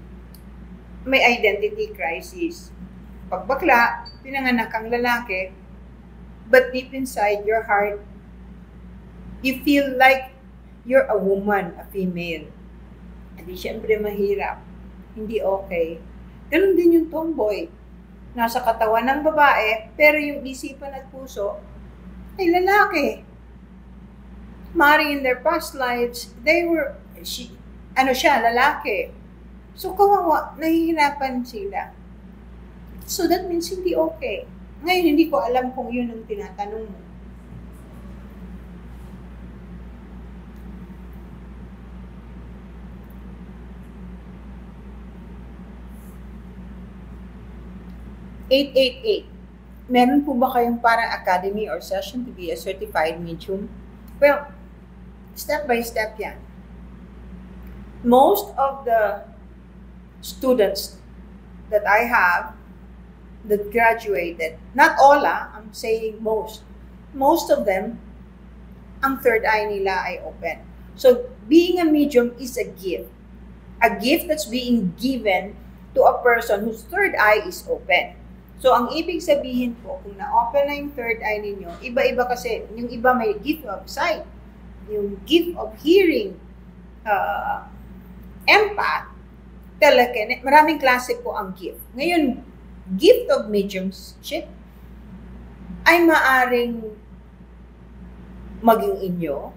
may identity crisis. Pag bakla, pinanganak kang lalaki, but deep inside your heart, you feel like you're a woman, a female. Hindi syempre mahirap. Hindi okay. Ganun din yung tomboy. Nasa katawan ng babae, pero yung isipan at puso ay lalaki. Mari in their past lives, siya, lalaki. So, kawawa, nahihirapan sila. So, that means hindi okay. Ngayon, hindi ko alam kung yun ang tinatanong mo. Meron po ba kayong parang academy or session to be a certified medium? Well, step by step yan. Most of the students that I have that graduated, not all I'm saying most of them, ang third eye nila ay open. So, being a medium is a gift. A gift that's being given to a person whose third eye is open. So, ang ibig sabihin po, kung na-open na yung third eye ninyo, iba-iba kasi, yung iba may gift of sight, yung gift of hearing, empath, telekinetic, maraming klase po ang gift. Ngayon, gift of mediumship ay maaring maging inyo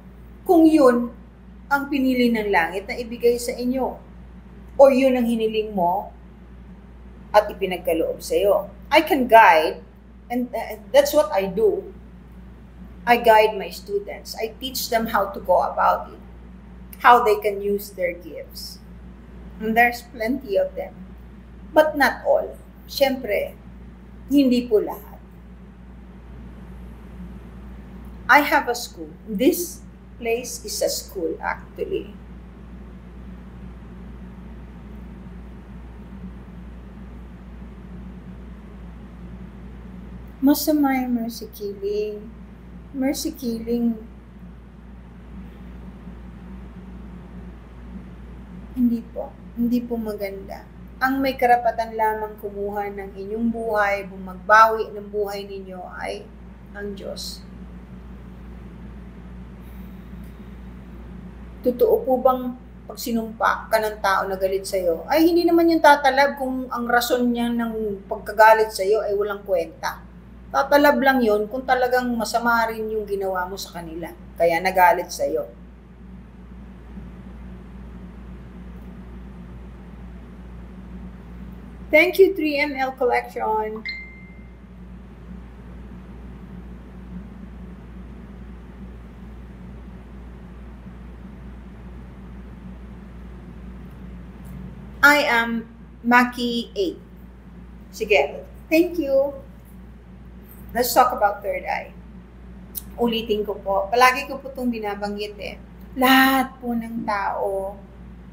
kung yun ang pinili ng langit na ibigay sa inyo. O yun ang hiniling mo at ipinagkaloob sa iyo. I can guide, and that's what I do. I guide my students. I teach them how to go about it, how they can use their gifts. And there's plenty of them. But not all. Siyempre, hindi po lahat. I have a school. This place is a school, actually. Masama yung mercy killing. Mercy killing, hindi po maganda. Ang may karapatan lamang kumuha ng inyong buhay, magbawi ng buhay ninyo ay ang Diyos. Totoo po bang pag sinumpa ka ng tao na galit sa'yo, ay hindi naman yung tatalab kung ang rason niya ng pagkagalit sa'yo ay walang kwenta. Tatalab lang yun kung talagang masama rin yung ginawa mo sa kanila. Kaya nagalit sa'yo. Thank you, 3ML Collection. I am Maki 8. Sige. Thank you. Let's talk about third eye. Ulitin ko po. Palagi ko po itong binabanggit eh. Lahat po ng tao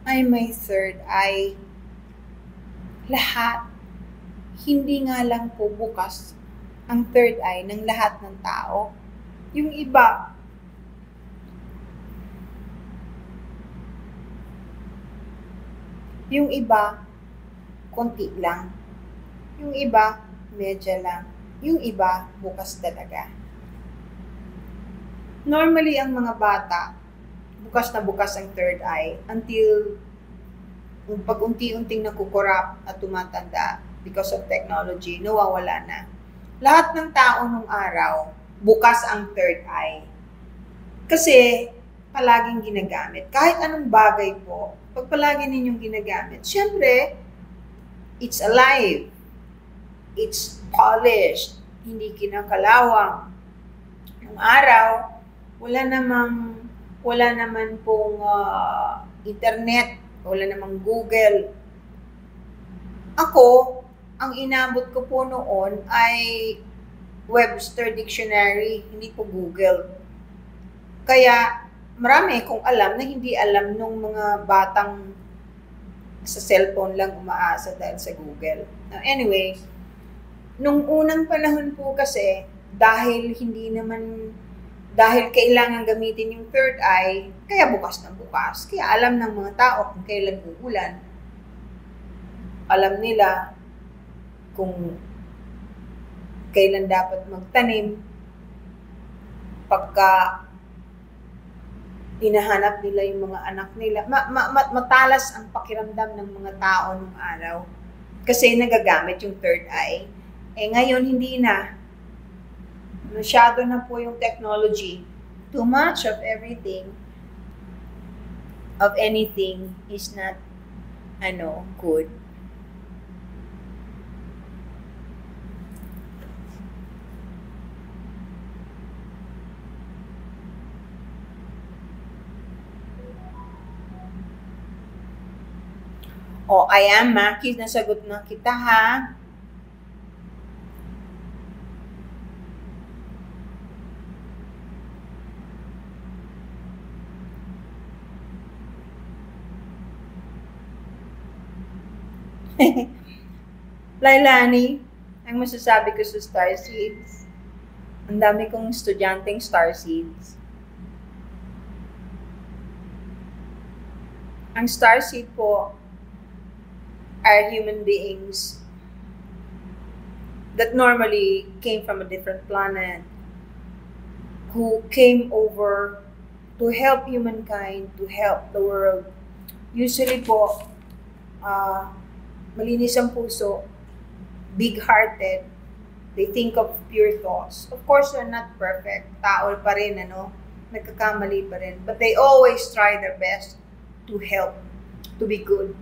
ay may third eye. Lahat. Hindi nga lang po bukas ang third eye ng lahat ng tao. Yung iba, konti lang. Yung iba, medya lang. Yung iba, bukas talaga. Normally, ang mga bata, bukas na bukas ang third eye until pag unti-unting nakukurap at tumatanda because of technology, nawawala na. Lahat ng tao nung araw, bukas ang third eye. Kasi, palaging ginagamit. Kahit anong bagay po, pag palagi ninyong ginagamit, syempre, it's alive. It's polished. Hindi kinakalawang. Nung araw, wala naman pong internet, wala namang Google. Ako, ang inabot ko po noon ay Webster Dictionary, hindi po Google. Kaya, marami kong alam na hindi alam nung mga batang sa cellphone lang umaasa dahil sa Google. Anyway, nung unang panahon po kasi, dahil kailangan gamitin yung third eye, kaya bukas na bukas. Kaya alam ng mga tao kung kailan uulan. Alam nila kung kailan dapat magtanim. Pagka hinahanap nila yung mga anak nila. Matalas ang pakiramdam ng mga tao nung araw. Kasi nagagamit yung third eye. Ngayon, hindi na. Masyado na po yung technology. Too much of everything, of anything is not, good. Ayan, Maki, nasagot na kita, ha? Lailani, ang masasabi ko sa Starseeds, ang dami kong estudyanteng Starseeds. Ang Starseed po are human beings that normally came from a different planet, who came over to help humankind, to help the world. Usually po, malinis ang puso, big-hearted, they think of pure thoughts. Of course, they're not perfect. Tao pa rin, nagkakamali pa rin. But they always try their best to help, to be good.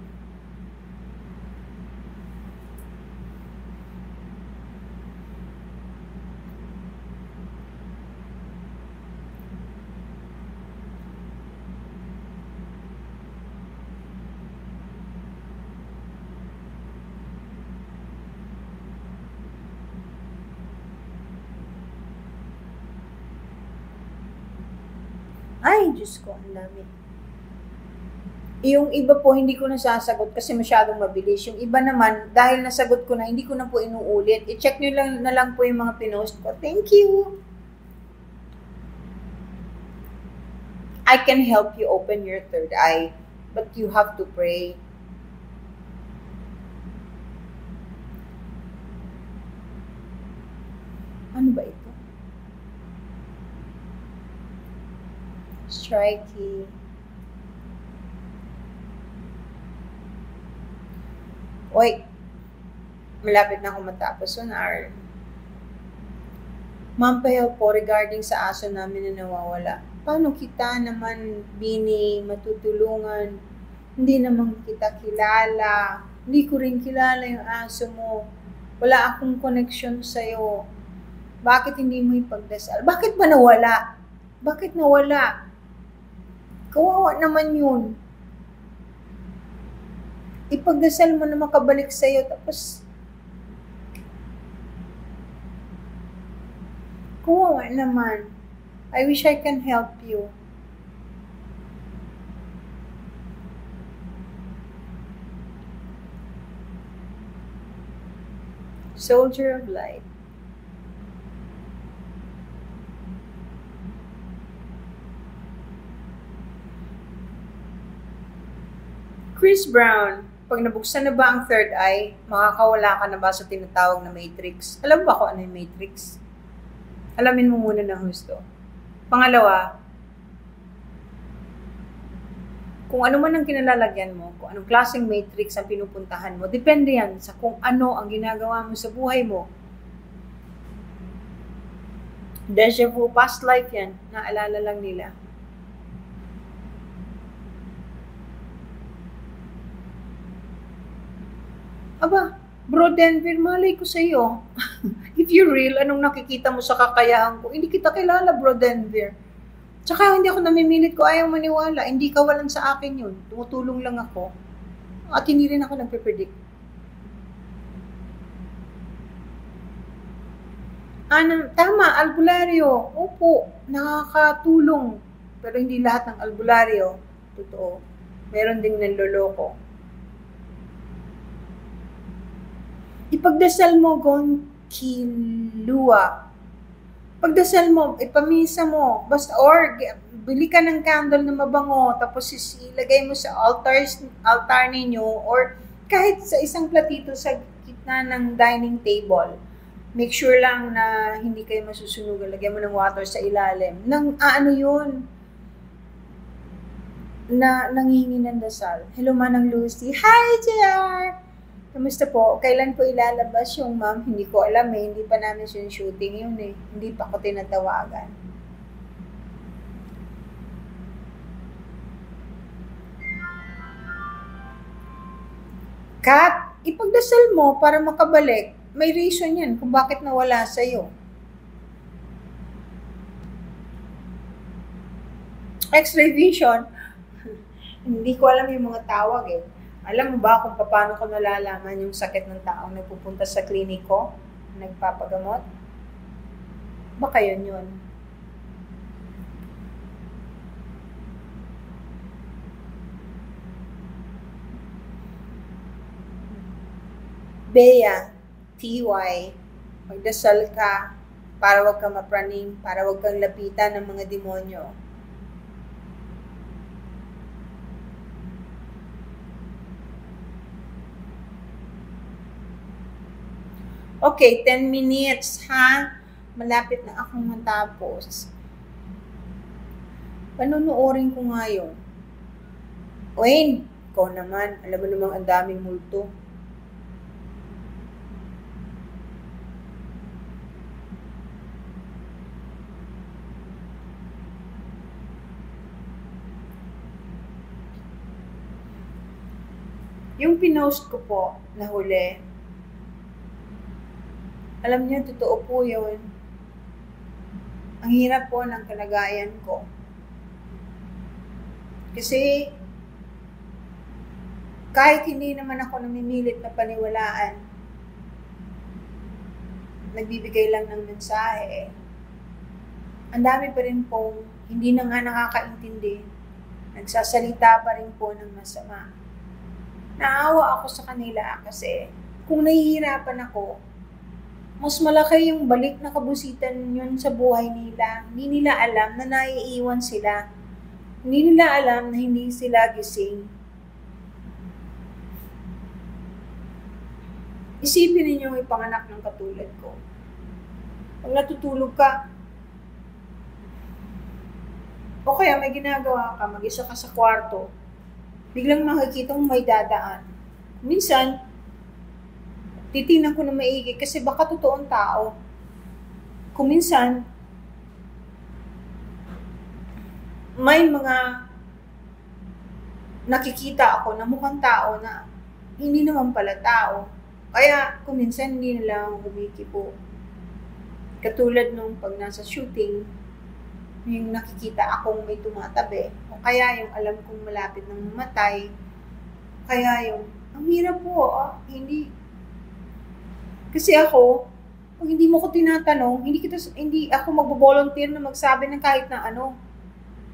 Ay, Diyos ko, ang dami. Yung iba po, hindi ko nasasagot kasi masyadong mabilis. Yung iba naman, dahil nasagot ko na, hindi ko na po inuulit. I-check nyo lang na lang po yung mga pinost ko. Thank you! I can help you open your third eye, but you have to pray. Ano ba ito? Strikey. Oy, malapit na ako matapos 1 hour. Ma'am, pahelp po regarding sa aso namin na nawawala. Paano kita naman, Bini, matutulungan? Hindi naman kita kilala. Hindi ko rin kilala yung aso mo. Wala akong connection sa'yo. Bakit hindi mo ipagdasal? Bakit ba nawala? Bakit nawala? Kawawa naman yun. Ipagdasal mo na makabalik sa'yo, tapos kawawa naman. I wish I can help you. Soldier of Light. Chris Brown, pag nabuksan na ba ang third eye, makakawala ka na ba sa tinatawag na matrix? Alam ba kung ano yung matrix? Alamin mo muna ng gusto. Pangalawa, kung ano man ang kinalalagyan mo, kung anong klaseng matrix ang pinupuntahan mo, depende yan sa kung ano ang ginagawa mo sa buhay mo. Deja vu, past life yan, naalala lang nila. Aba, Bro Denver, malay ko sa iyo. If you're real, anong nakikita mo sa kakayahan ko? Hindi kita kilala, Bro Denver. Tsaka hindi ako namimilit ko, ayaw maniwala. Hindi kawalan sa akin yun. Tumutulong lang ako. At hindi rin ako nagpe-predict. Tama, albularyo. Opo, nakakatulong. Pero hindi lahat ng albularyo. Totoo. Meron ding nanloloko. Ipagdasal mo, Gonkilua. Pagdasal mo, ipamisa mo. Basta, or, bili ka ng candle na mabango, tapos ilagay mo sa altar ninyo, or kahit sa isang platito sa gitna ng dining table. Make sure lang na hindi kayo masusunog. Lagyan mo ng water sa ilalim. Yun? Nanghihingi ng dasal. Hello, Manang Lucy. Hi, JR! Kamusta po? Kailan po ilalabas yung ma'am? Hindi ko alam eh. Hindi pa namin shooting yun eh. Hindi pa ako tinatawagan. Kat, ipagdasal mo para makabalik. May reason yan kung bakit nawala sa'yo. X-ray vision. Hindi ko alam yung mga tawag eh. Alam mo ba kung paano ko nalalaman yung sakit ng taong nagpupunta sa kliniko, nagpapagamot? Baka yun. Bea, TY, magdasal ka para wag kang mapraning, para wag kang lapitan ng mga demonyo. Okay, 10 minutes, ha? Malapit na akong matapos. Panunuorin ko nga yun. Wayne, ikaw naman. Alam mo namang ang daming multo. Yung pinost ko po na huli, alam niyo, totoo po yun. Ang hirap po ng kalagayan ko. Kasi, kahit hindi naman ako namimilit na paniwalaan, nagbibigay lang ng mensahe, ang dami pa rin pong hindi na nga nakakaintindi, nagsasalita pa rin po ng masama. Naawa ako sa kanila kasi kung nahihirapan ako, mas malaki yung balik na kabusitan yun sa buhay nila. Hindi nila alam na naiiwan sila. Hindi nila alam na hindi sila gising. Isipin ninyo yung ipanganak ng katulad ko. Pag natutulog ka, o kaya may ginagawa ka, mag-isa ka sa kwarto, biglang makikita mo may dadaan. Minsan, titingnan ko na maigi kasi baka totoong tao. Kung minsan, may mga nakikita ako na mukhang tao na hindi naman pala tao. Kaya kung minsan hindi na lang humikibo. Katulad nung pag nasa shooting, yung nakikita akong may tumatabi. O kaya yung alam kong malapit ng mamatay. Kaya yung, ang hirap po, hindi. Kasi ako, pag hindi mo ko tinatanong, hindi ako magbo-volunteer na magsabi ng kahit na ano.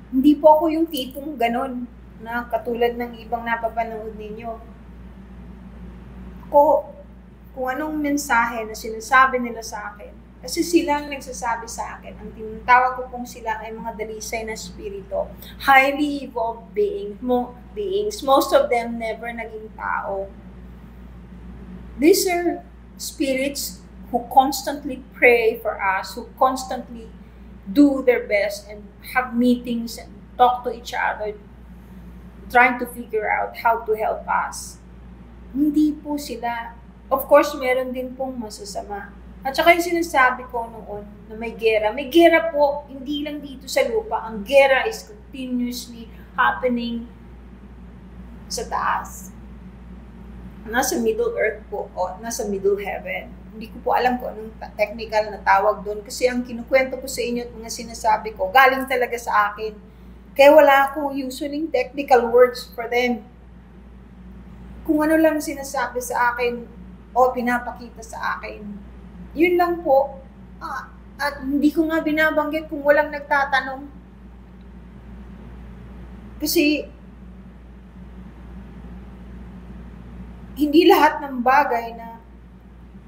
Hindi po ako yung tipong ganon na katulad ng ibang napapanood ninyo. Ako, kung anong mensahe na sinasabi nila sa akin, kasi sila ang nagsasabi sa akin, ang tinatawag ko pong sila ay mga dalisay na spirito, highly evolved beings, most of them never naging tao. These are spirits who constantly pray for us, who constantly do their best and have meetings and talk to each other, trying to figure out how to help us. Hindi po sila. Of course, meron din pong masasama. At saka yung sinasabi ko noon na may gera. May gera po, hindi lang dito sa lupa. Ang gera is continuously happening sa taas. Nasa Middle Earth po o nasa Middle Heaven. Hindi ko po alam kung anong technical na tawag doon kasi ang kinukwento ko sa inyo at mga sinasabi ko galing talaga sa akin. Kaya wala akong using technical words for them. Kung ano lang sinasabi sa akin o pinapakita sa akin, yun lang po. At hindi ko nga binabanggit kung walang nagtatanong. Kasi hindi lahat ng bagay na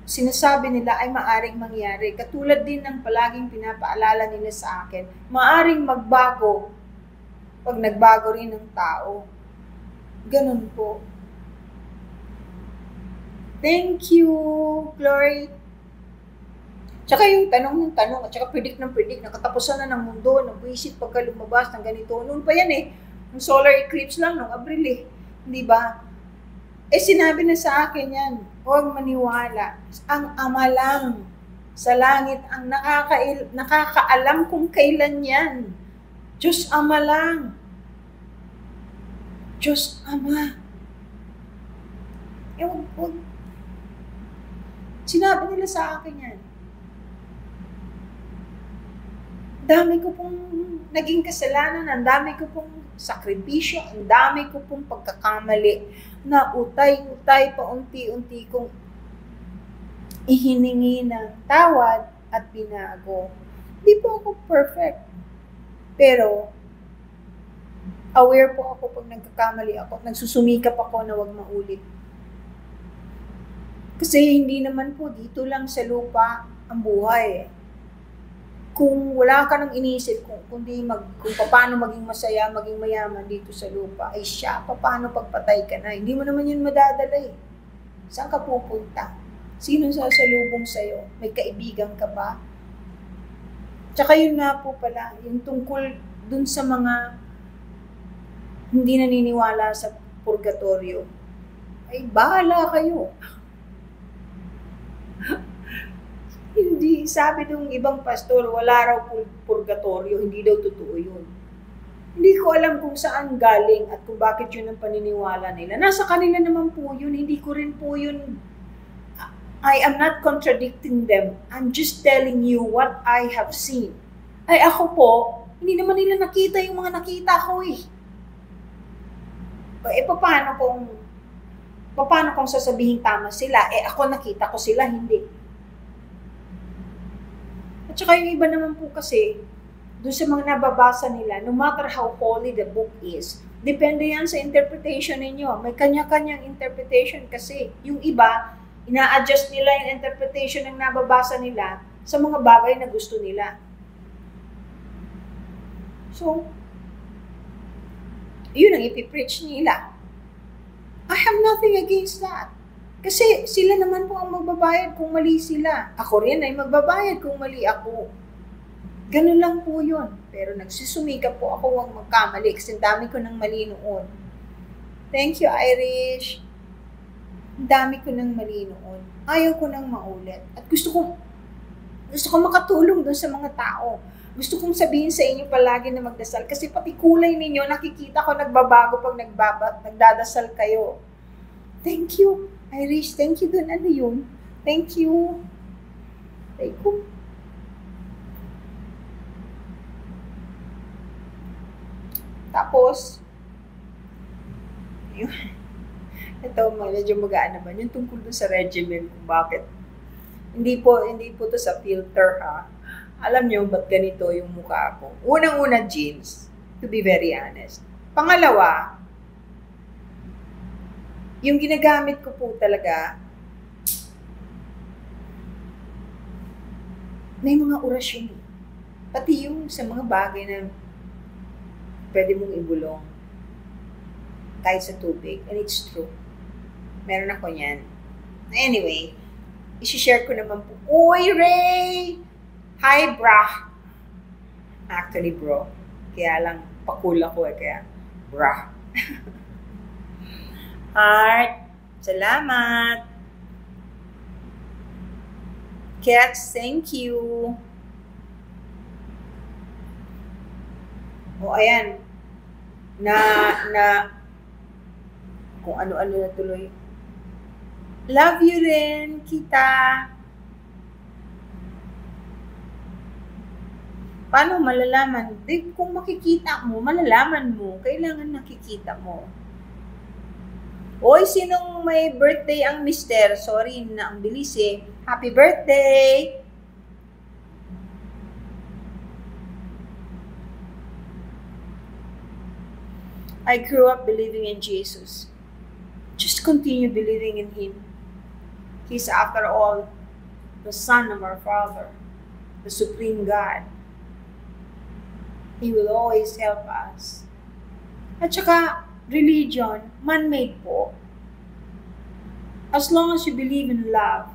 sinasabi nila ay maaring mangyari. Katulad din ng palaging pinapaalala nila sa akin, maaring magbago pag nagbago rin ng tao. Ganun po. Thank you, Glory. Tsaka yung tanong ng tanong, at tsaka predict ng predict, na katapusan na ng mundo, nag-visit pagka lumabas ng ganito. Noon pa yan eh. Yung solar eclipse lang, noong Abril eh. Di ba? Sinabi na sa akin yan, huwag maniwala. Ang Ama lang sa langit ang nakakaalam kung kailan yan. Diyos Ama lang. Diyos Ama. Huwag. Sinabi nila sa akin yan. Dami ko pong naging kasalanan, ang dami ko pong sakripisyo, ang dami ko pong pagkakamali na utay-utay paunti-unti kong ihiningi ng tawad at binago. Hindi po ako perfect. Pero, aware po ako pag nagkakamali ako, nagsusumikap ako na wag maulit. Kasi hindi naman po dito lang sa lupa ang buhay. Kung wala ka nang iniisip kung paano maging masaya, maging mayaman dito sa lupa, ay siya, paano pagpatay ka na. Hindi mo naman yun madadala eh. Saan ka pupunta? Sino sasalubong sa'yo? May kaibigan ka ba? Tsaka yun nga po pala, yung tungkol dun sa mga hindi naniniwala sa purgatorio, ay bahala kayo. Hindi, sabi ng ibang pastor, wala raw purgatorio, hindi daw totoo yun. Hindi ko alam kung saan galing at kung bakit yun ang paniniwala nila. Nasa kanila naman po yun, hindi ko rin po yun, I am not contradicting them. I'm just telling you what I have seen. Ay ako po, hindi naman nila nakita yung mga nakita ko eh. Paano kung sasabihin tama sila? Ako nakita ko sila, hindi. At saka yung iba naman po kasi, doon sa mga nababasa nila, no matter how holy the book is, depende yan sa interpretation ninyo. May kanya-kanyang interpretation kasi. Yung iba, ina-adjust nila yung interpretation ng nababasa nila sa mga bagay na gusto nila. So, yun ang ipipreach nila. I have nothing against that. Kasi sila naman po ang magbabayad kung mali sila. Ako rin ay magbabayad kung mali ako. Ganun lang po yun. Pero nagsusumikap po ako huwag magkamali kasi dami ko ng mali noon. Thank you, Irish. Dami ko ng mali noon. Ayaw ko nang maulit. At gusto ko makatulong doon sa mga tao. Gusto kong sabihin sa inyo palagi na magdasal. Kasi pati kulay ninyo, nakikita ko nagbabago pag nagdadasal kayo. Thank you, Irish. Thank you dun. Ano yun? Thank you. Thank you. Tapos, yun. Ito, medyo magaan naman. Yung tungkol dun sa regimen, kung bakit. Hindi po to sa filter, ha. Alam nyo, ba't ganito yung mukha ko? Unang-una, jeans. To be very honest. Pangalawa, yung ginagamit ko po talaga, may mga orasyon. Pati yung sa mga bagay na pwede mong ibulong kahit sa tubig. And it's true. Meron ako yan. Anyway, isi-share ko naman po. Uy, Ray! Hi, bra! Actually, bro. Kaya lang, pakul ako kaya bra. Heart, salamat. Cats, thank you. O, ayan. Kung ano-ano na tuloy. Love you rin, kita. Paano malalaman? Kung makikita mo, malalaman mo. Kailangan nakikita mo. Oy, sinong may birthday ang mister? Sorry na ang bilis eh. Happy birthday! I grew up believing in Jesus. Just continue believing in Him. He's, after all, the Son of our Father, the Supreme God. He will always help us. At saka, religion, man-made po. As long as you believe in love,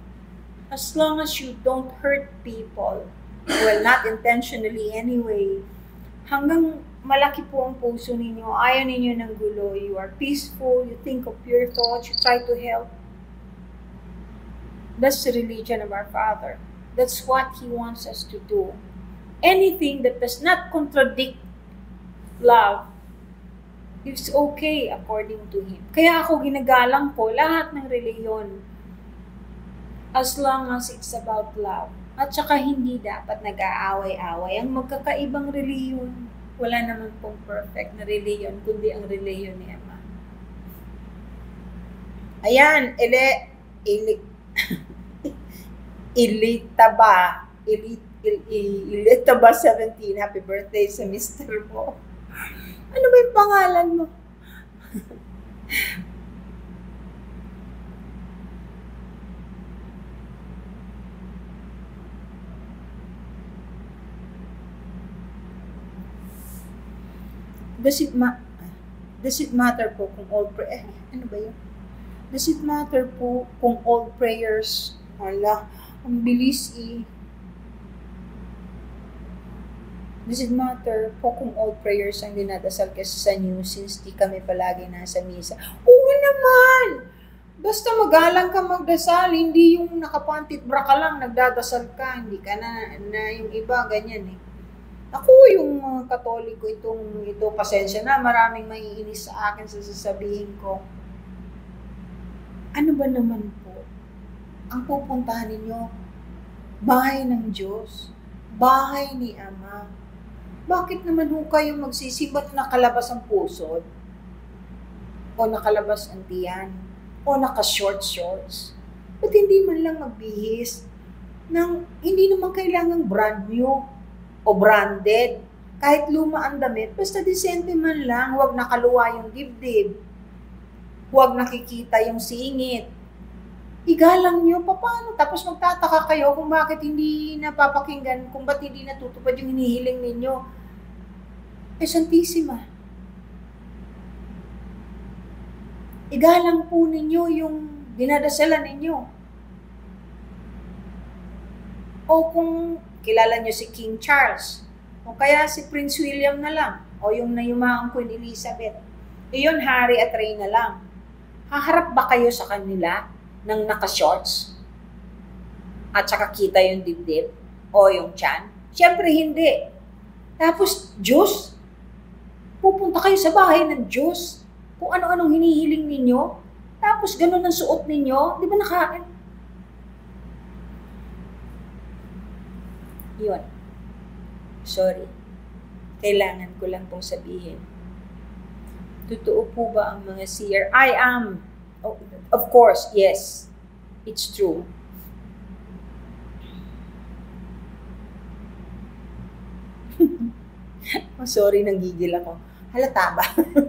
as long as you don't hurt people, well, not intentionally anyway, hanggang malaki po ang puso ninyo, ayaw ninyo ng gulo, you are peaceful, you think of pure thoughts, you try to help. That's the religion of our Father. That's what He wants us to do. Anything that does not contradict love is okay according to Him. Kaya ako ginagalang po lahat ng reliyon as long as it's about love. At saka hindi dapat nag-aaway-away. Ang magkakaibang reliyon, wala naman pong perfect na reliyon, kundi ang reliyon ni Ama. Ayan, Ilitaba 17, happy birthday sa Mr. mo. Ano ba yung pangalan mo? Does it matter po kung all ano ba yun? Does it matter po kung all prayers, ang bilis Does it matter po kung all prayers ang dinadasal kasi sa news since di kami palagi nasa misa? Oo naman! Basta magalang ka magdasal, hindi yung nakapantit bra ka lang, nagdadasal ka, hindi ka na yung iba, ganyan eh. Ako yung Katoliko, ito, pasensya na, maraming maiinis sa akin sa sasabihin ko. Ano ba naman po? Ang pupuntahan ninyo, bahay ng Diyos, bahay ni Ama. Bakit naman ho kayo magsisimbat nakalabas ang pusod? O nakalabas ang tiyan? O naka-shorts? Ba't hindi man lang magbihis? Hindi naman kailangang brand new o branded. Kahit luma ang damit, basta disente man lang, huwag nakaluwa yung dibdib. Huwag nakikita yung singit. Igalang nyo, paano? Tapos magtataka kayo kung bakit hindi napapakinggan, kung ba't hindi natutupad yung hinihiling ninyo. Santissima. Igalang po ninyo yung dinadasalan ninyo. O kung kilala nyo si King Charles, o kaya si Prince William na lang, o yung nayumaang Queen Elizabeth, iyon hari at reyna lang. Haharap ba kayo sa kanila ng naka-shorts? At saka kita yung dibdib o yung tiyan? Siyempre hindi. Tapos, Diyos, pupunta kayo sa bahay ng Diyos, kung ano-anong hinihiling ninyo, tapos ganun ang suot ninyo, di ba nakain? Yun. Sorry. Kailangan ko lang pong sabihin. Totoo po ba ang mga seer? I am. Oh, of course, yes. It's true. Oh, sorry, nanggigil ako. Halata ba?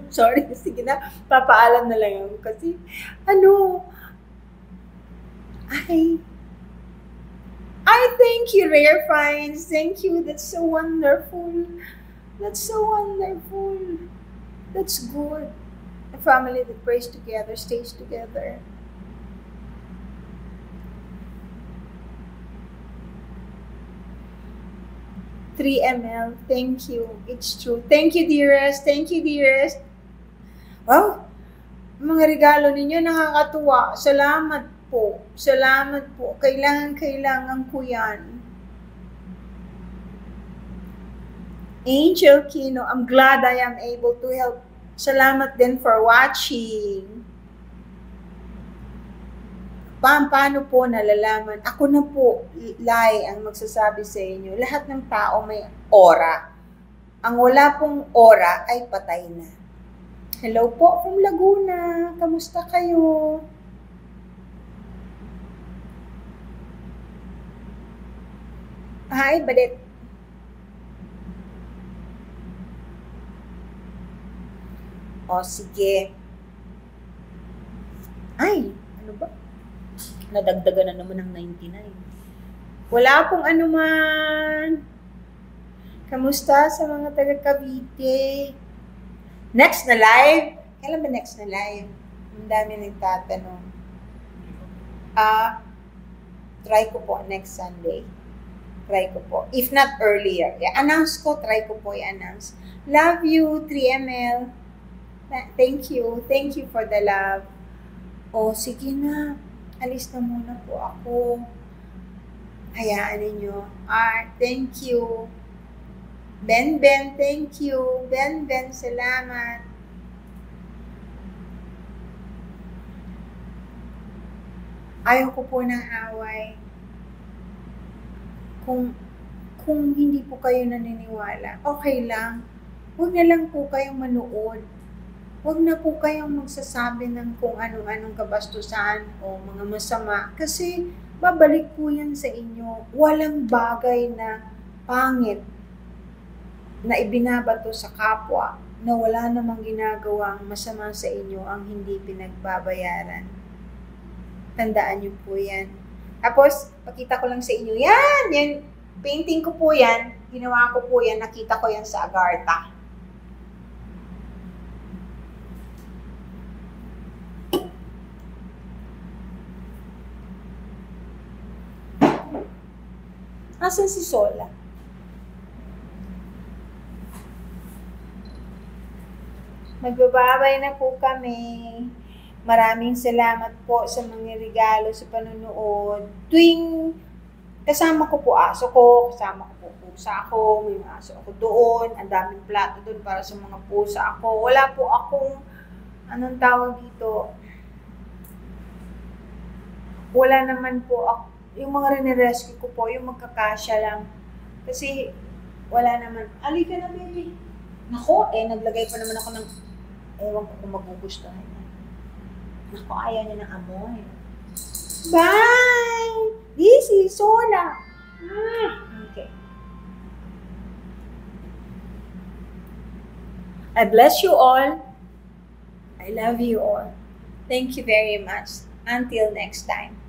Sorry, sige na. Papaalam na lang ako. Kasi, I thank you, Rare Finds. Thank you. That's so wonderful. That's so wonderful. That's good. A family that prays together, stays together. $3 ml. Thank you. It's true. Thank you, dearest. Thank you, dearest. Wow. Mga regalo ninyo nakakatuwa. Salamat po. Salamat po. Kailangan ko yan. Angel Kino, I'm glad I am able to help. Salamat din for watching. Paano po nalalaman? Ako na po, Lai, ang magsasabi sa inyo. Lahat ng tao may aura. Ang wala pong aura ay patay na. Hello po from Laguna. Kamusta kayo? Hi, Badet. O, sige. Ay, ano ba? Nadagdagan na naman ng 99. Wala pong anuman. Kamusta sa mga taga Cavite? Next na live? Kailan ba next na live? Ang dami nagtatanong. Try ko po next Sunday. Try ko po. If not earlier. I-announce ko, try ko po i-announce. Love you, 3ML. Thank you. Thank you for the love. O, sige na. Alis na muna po ako. Hayaan ninyo. Thank you. Ben, thank you. Ben, salamat. Ayaw ko po ng away. Kung hindi po kayo naniniwala, okay lang. Huwag na lang po kayong manood. Huwag na po kayong magsasabi ng kung ano-anong kabastusan o mga masama. Kasi babalik po yan sa inyo. Walang bagay na pangit na ibinabato sa kapwa na wala namang ginagawang masama sa inyo ang hindi pinagbabayaran. Tandaan niyo po yan. Tapos, pakita ko lang sa inyo, yan, painting ko po yan, ginawa ko po yan, nakita ko yan sa Agartha. Asan si Sola? Magbababay na po kami. Maraming salamat po sa mga regalo sa panonood. Tuwing kasama ko po aso ko, kasama ko po pusa ako, may aso ako doon, ang daming plato doon para sa mga pusa ako. Wala po akong, anong tawag dito, wala naman po ako, yung mga rinirescue ko po, yung magkakasya lang. Kasi wala naman. Alika na, baby. Nako, naglagay pa naman ako ng, ewan ko kung magugustuhan niya. Nako, ayaw niya ng amoy. Bye! This is Sola. Okay. I bless you all. I love you all. Thank you very much. Until next time.